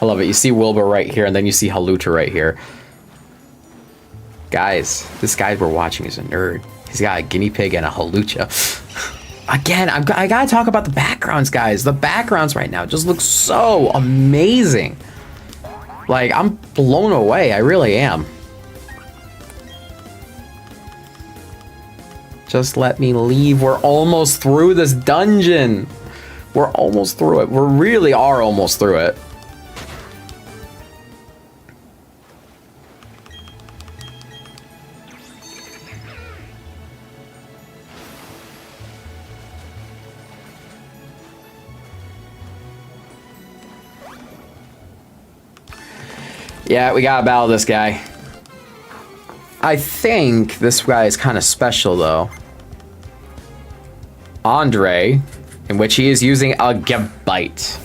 I love it. You see Wilbur right here, and then you see Haluta right here. Guys, this guy we're watching is a nerd. He's got a guinea pig and a Halucha. Again, I gotta talk about the backgrounds, guys. The backgrounds right now just look so amazing. Like, I'm blown away. I really am. Just let me leave. We're almost through this dungeon. We're almost through it. We really are almost through it. Yeah, we gotta battle this guy. I think this guy is kind of special, though. Andre, in which he is using a Gabite.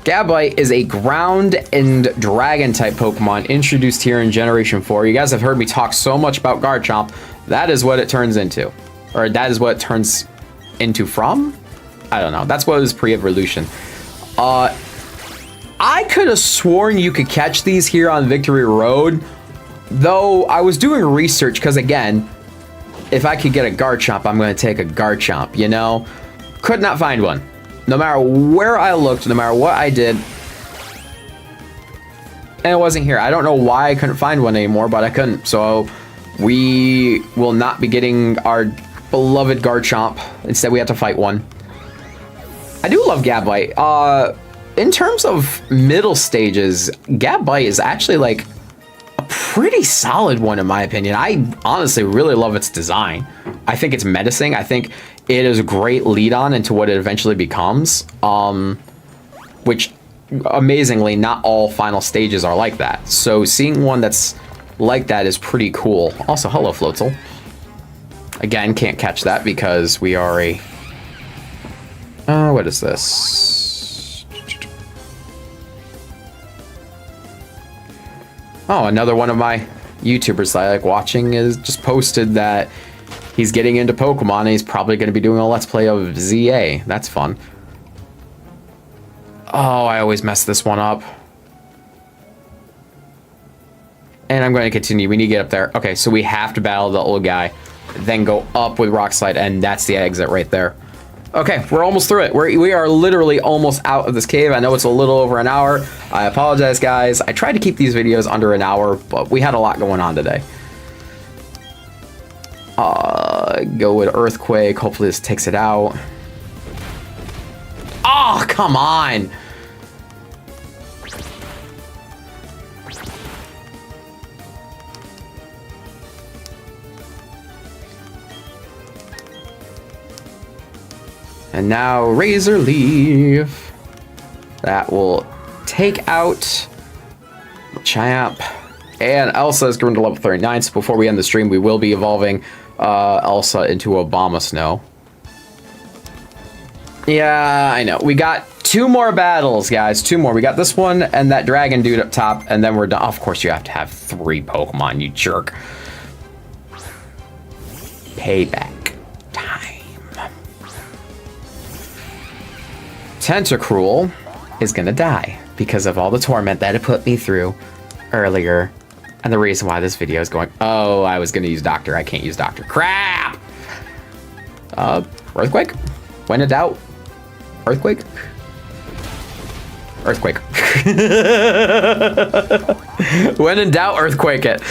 Gabite is a ground and dragon type Pokemon introduced here in Generation 4. You guys have heard me talk so much about Garchomp. That is what it turns into. Or that is what it turns into from? I don't know. That's what it was pre-evolution. I could have sworn you could catch these here on Victory Road, though I was doing research because, again, if I could get a Garchomp, I'm going to take a Garchomp, you know? Could not find one. No matter where I looked, no matter what I did, and it wasn't here. I don't know why I couldn't find one anymore, but I couldn't. So we will not be getting our beloved Garchomp. Instead, we have to fight one. I do love Gabite. In terms of middle stages, Gabite is actually like a pretty solid one in my opinion. I honestly really love its design. I think it's menacing. I think it is a great lead on into what it eventually becomes. Which amazingly, not all final stages are like that. So seeing one that's like that is pretty cool. Also, hello, Floatzel. Again, can't catch that because we are a... what is this? Oh, another one of my YouTubers that I like watching is just posted that he's getting into Pokemon and he's probably going to be doing a Let's Play of ZA. That's fun. Oh, I always mess this one up. And I'm going to continue. We need to get up there. Okay, so we have to battle the old guy, then go up with Rock Slide, and that's the exit right there. Okay, we're almost through it. We are literally almost out of this cave. I know it's a little over an hour. I apologize, guys. I tried to keep these videos under an hour, but we had a lot going on today. Go with Earthquake. Hopefully this takes it out. Oh, come on! And now Razor Leaf. That will take out Champ. And Elsa is going to level 39. So before we end the stream, we will be evolving Elsa into Obama Snow. Yeah, I know. We got 2 more battles, guys. 2 more. We got this one and that dragon dude up top, and then we're done. Of course, you have to have 3 Pokemon, you jerk. Payback time. Tentacruel is gonna die because of all the torment that it put me through earlier. And the reason why this video is going... Oh, I was gonna use Doctor. I can't use Doctor. Crap! Earthquake? When in doubt, Earthquake? Earthquake. When in doubt, Earthquake it.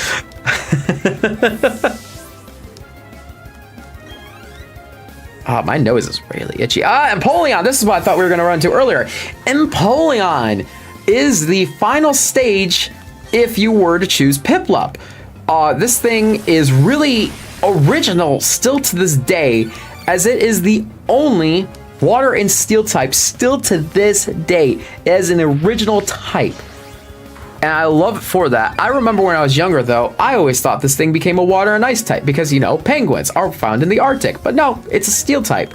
My nose is really itchy. Empoleon! This is what I thought we were going to run to earlier. Empoleon is the final stage if you were to choose Piplup. This thing is really original still to this day, as it is the only water and steel type still to this day as an original type. And I love it for that. I remember when I was younger, though, I always thought this thing became a water and ice type because, you know, penguins are found in the Arctic. But no, it's a steel type.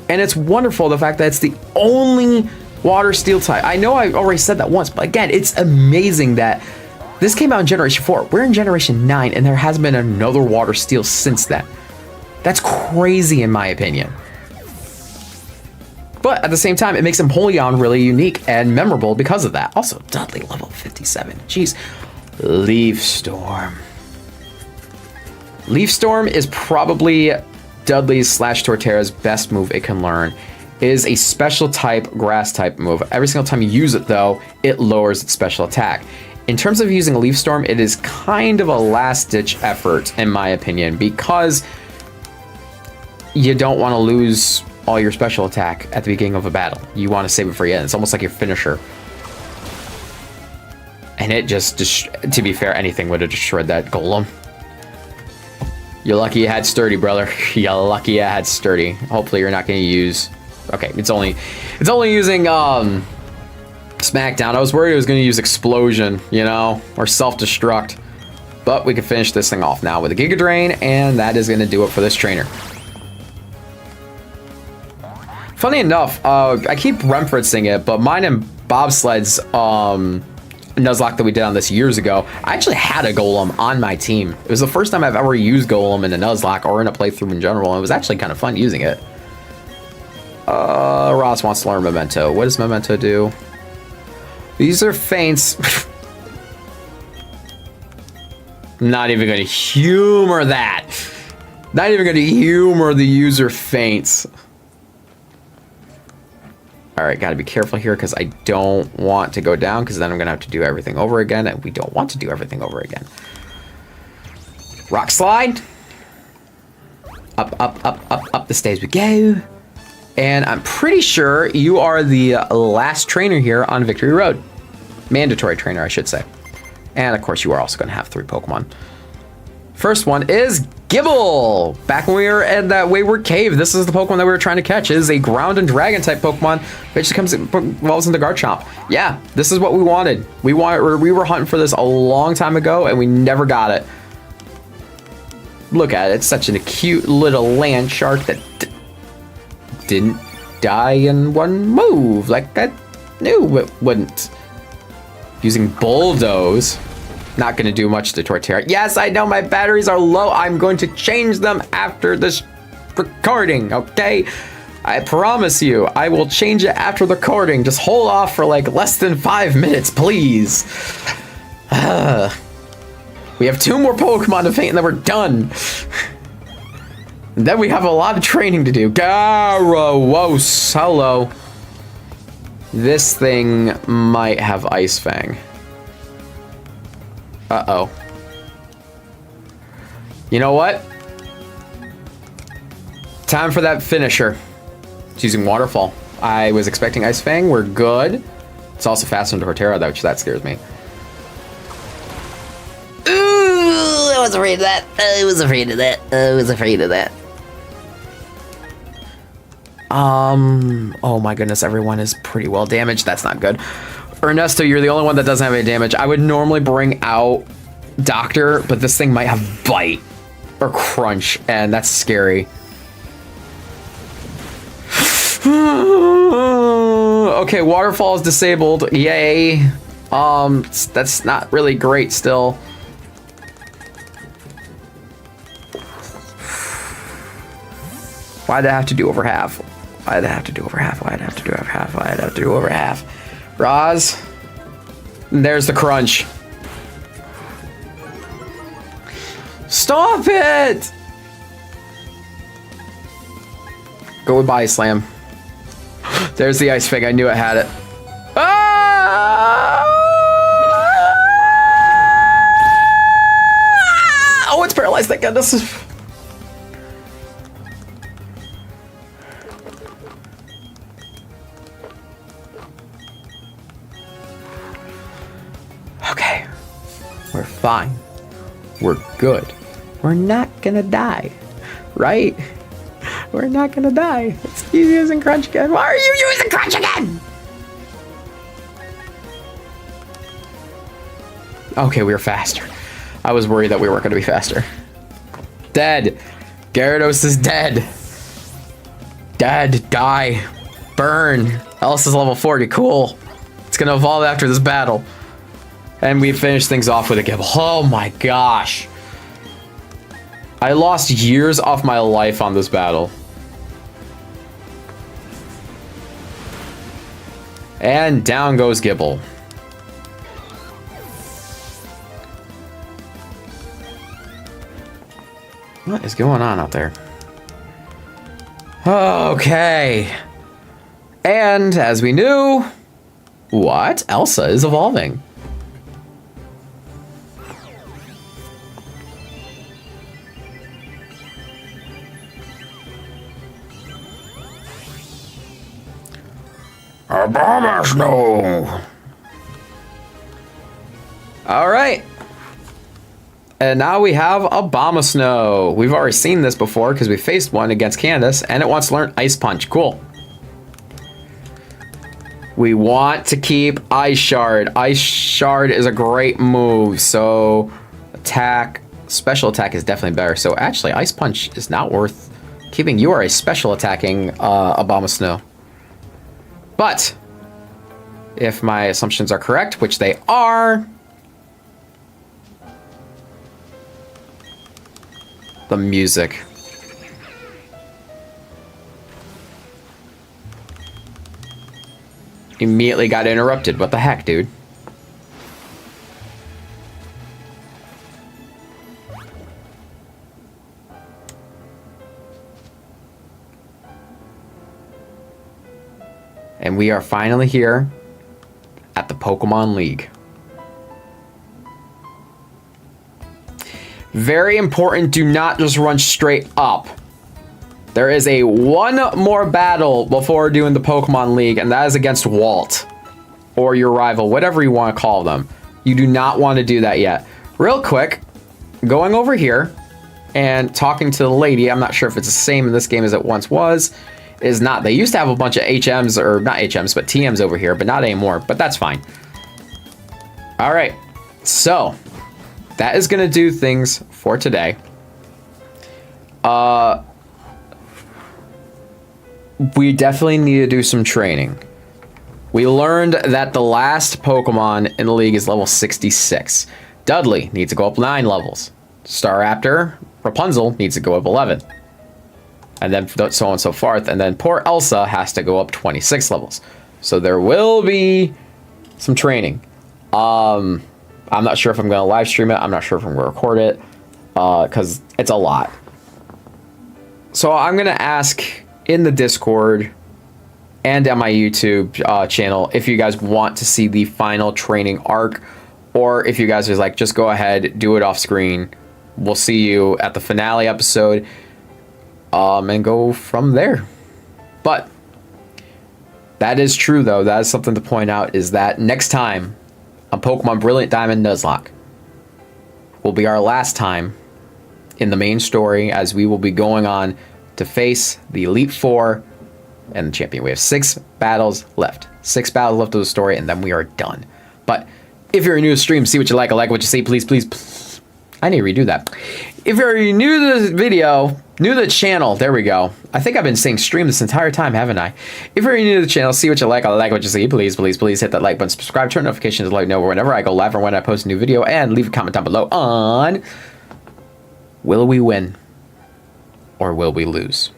And it's wonderful, the fact that it's the only water steel type. I know I already said that once, but again, it's amazing that this came out in Generation 4. We're in Generation 9, and there hasn't been another water steel since then. That's crazy, in my opinion. But at the same time, it makes Empoleon really unique and memorable because of that. Also, Dudley level 57. Jeez. Leaf Storm. Leaf Storm is probably Dudley's / Torterra's best move it can learn. It is a special type, grass type move. Every single time you use it, though, it lowers its special attack. In terms of using a Leaf Storm, it is kind of a last-ditch effort, in my opinion, because you don't want to lose all your special attack at the beginning of a battle. You want to save it for the end. It's almost like your finisher. And it just, to be fair, anything would have destroyed that golem. You're lucky you had Sturdy, brother. You're lucky you had Sturdy. Hopefully you're not going to use... Okay, it's only using Smackdown. I was worried it was going to use Explosion, you know, or Self-Destruct. But we can finish this thing off now with a Giga Drain, and that is going to do it for this trainer. Funny enough, I keep referencing it, but mine and Bobsled's Nuzlocke that we did on this years ago, I actually had a Golem on my team. It was the first time I've ever used Golem in a Nuzlocke or in a playthrough in general, and it was actually kind of fun using it. Ross wants to learn Memento. What does Memento do? These are feints. Not even going to humor that. Not even going to humor the user feints. All right, got to be careful here because I don't want to go down because then I'm going to have to do everything over again, and we don't want to do everything over again. Rock Slide. Up, up, up, up, up the stairs we go. And I'm pretty sure you are the last trainer here on Victory Road. Mandatory trainer, I should say. And of course, you are also going to have 3 Pokemon. First one is Gibble. Back when we were at that Wayward Cave, this is the Pokemon that we were trying to catch. It is a ground and dragon type Pokemon, which evolves into Garchomp. Yeah, this is what we wanted. We were hunting for this a long time ago, and we never got it. Look at it. It's such a cute little land shark that didn't die in one move, like I knew it wouldn't. Using Bulldoze. Not going to do much to Torterra. Yes, I know my batteries are low. I'm going to change them after this recording, okay? I promise you, I will change it after the recording. Just hold off for like less than 5 minutes, please. We have 2 more Pokemon to faint and then we're done. And then we have a lot of training to do. Garrowos, hello. This thing might have Ice Fang. Uh-oh. You know what? Time for that finisher. It's using Waterfall. I was expecting Ice Fang. We're good. It's also faster than Torterra, though, which that scares me. Ooh, I was afraid of that. I was afraid of that. I was afraid of that. Oh my goodness, everyone is pretty well damaged. That's not good. Ernesto, you're the only one that doesn't have any damage. I would normally bring out Doctor, but this thing might have Bite or Crunch, and that's scary. Okay, Waterfall is disabled. Yay. That's not really great still. Why'd I have to do over half? Why'd I have to do over half? Why'd I have to do over half? Why'd I have to do over half? Roz. And there's the Crunch. Stop it! Go with Body Slam. There's the Ice Fang. I knew it had it. Ah! Oh, it's paralyzed. Thank goodness. Okay, we're fine. We're good. We're not gonna die, right? We're not gonna die. Let's keep using Crunch again. Why are you using Crunch again? Okay, we were faster. I was worried that we weren't gonna be faster. Dead. Gyarados is dead. Dead. Die. Burn. Elsa's level 40. Cool. It's gonna evolve after this battle. And we finished things off with a Gibble. Oh my gosh. I lost years off my life on this battle. And down goes Gibble. What is going on out there? Okay. And as we knew, what? Elsa is evolving. Abomasnow. All right. And now we have Abomasnow. We've already seen this before because we faced one against Candace, and it wants to learn Ice Punch. Cool. We want to keep Ice Shard. Ice Shard is a great move. So attack, special attack is definitely better. So actually, Ice Punch is not worth keeping. You are a special attacking Abomasnow. But if my assumptions are correct, which they are, the music. Immediately got interrupted. What the heck, dude? And we are finally here at the Pokemon League. Very important, do not just run straight up. There is a one more battle before doing the Pokemon League, and that is against Walt. Or your rival, whatever you want to call them. You do not want to do that yet. Real quick, going over here and talking to the lady, I'm not sure if it's the same in this game as it once was, is not. They used to have a bunch of HMs, or not HMs, but TMs over here, but not anymore, but that's fine. All right, so that is gonna do things for today. We definitely need to do some training. We learned that the last Pokemon in the league is level 66. Dudley needs to go up 9 levels. Staraptor, Rapunzel needs to go up 11. And then so on and so forth. And then poor Elsa has to go up 26 levels. So there will be some training. I'm not sure if I'm going to live stream it. I'm not sure if I'm going to record it. Because it's a lot. So I'm going to ask in the Discord and on my YouTube channel if you guys want to see the final training arc, or if you guys are like, just go ahead, do it off screen. We'll see you at the finale episode, and go from there. But that is true, though. That is something to point out, is that next time on Pokemon Brilliant Diamond Nuzlocke will be our last time in the main story, as we will be going on to face the Elite Four and the champion. We have 6 battles left. 6 battles left of the story, and then we are done. But if you're new to the stream, see what you like, I like what you see, please, please, please. I need to redo that. If you're new to this video, new to the channel, there we go. I think I've been saying stream this entire time, haven't I? If you're new to the channel, see what you like, I like what you see, please, please, please hit that like button, subscribe, turn notifications to let you know whenever I go live or when I post a new video, and leave a comment down below on, will we win or will we lose?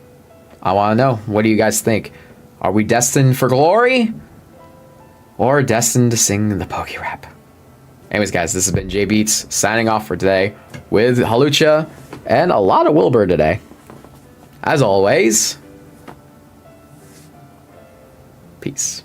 I want to know. What do you guys think? Are we destined for glory or destined to sing the Poke Rap? Anyways, guys, this has been JBeats signing off for today with Halucha and a lot of Wilbur today. As always, peace.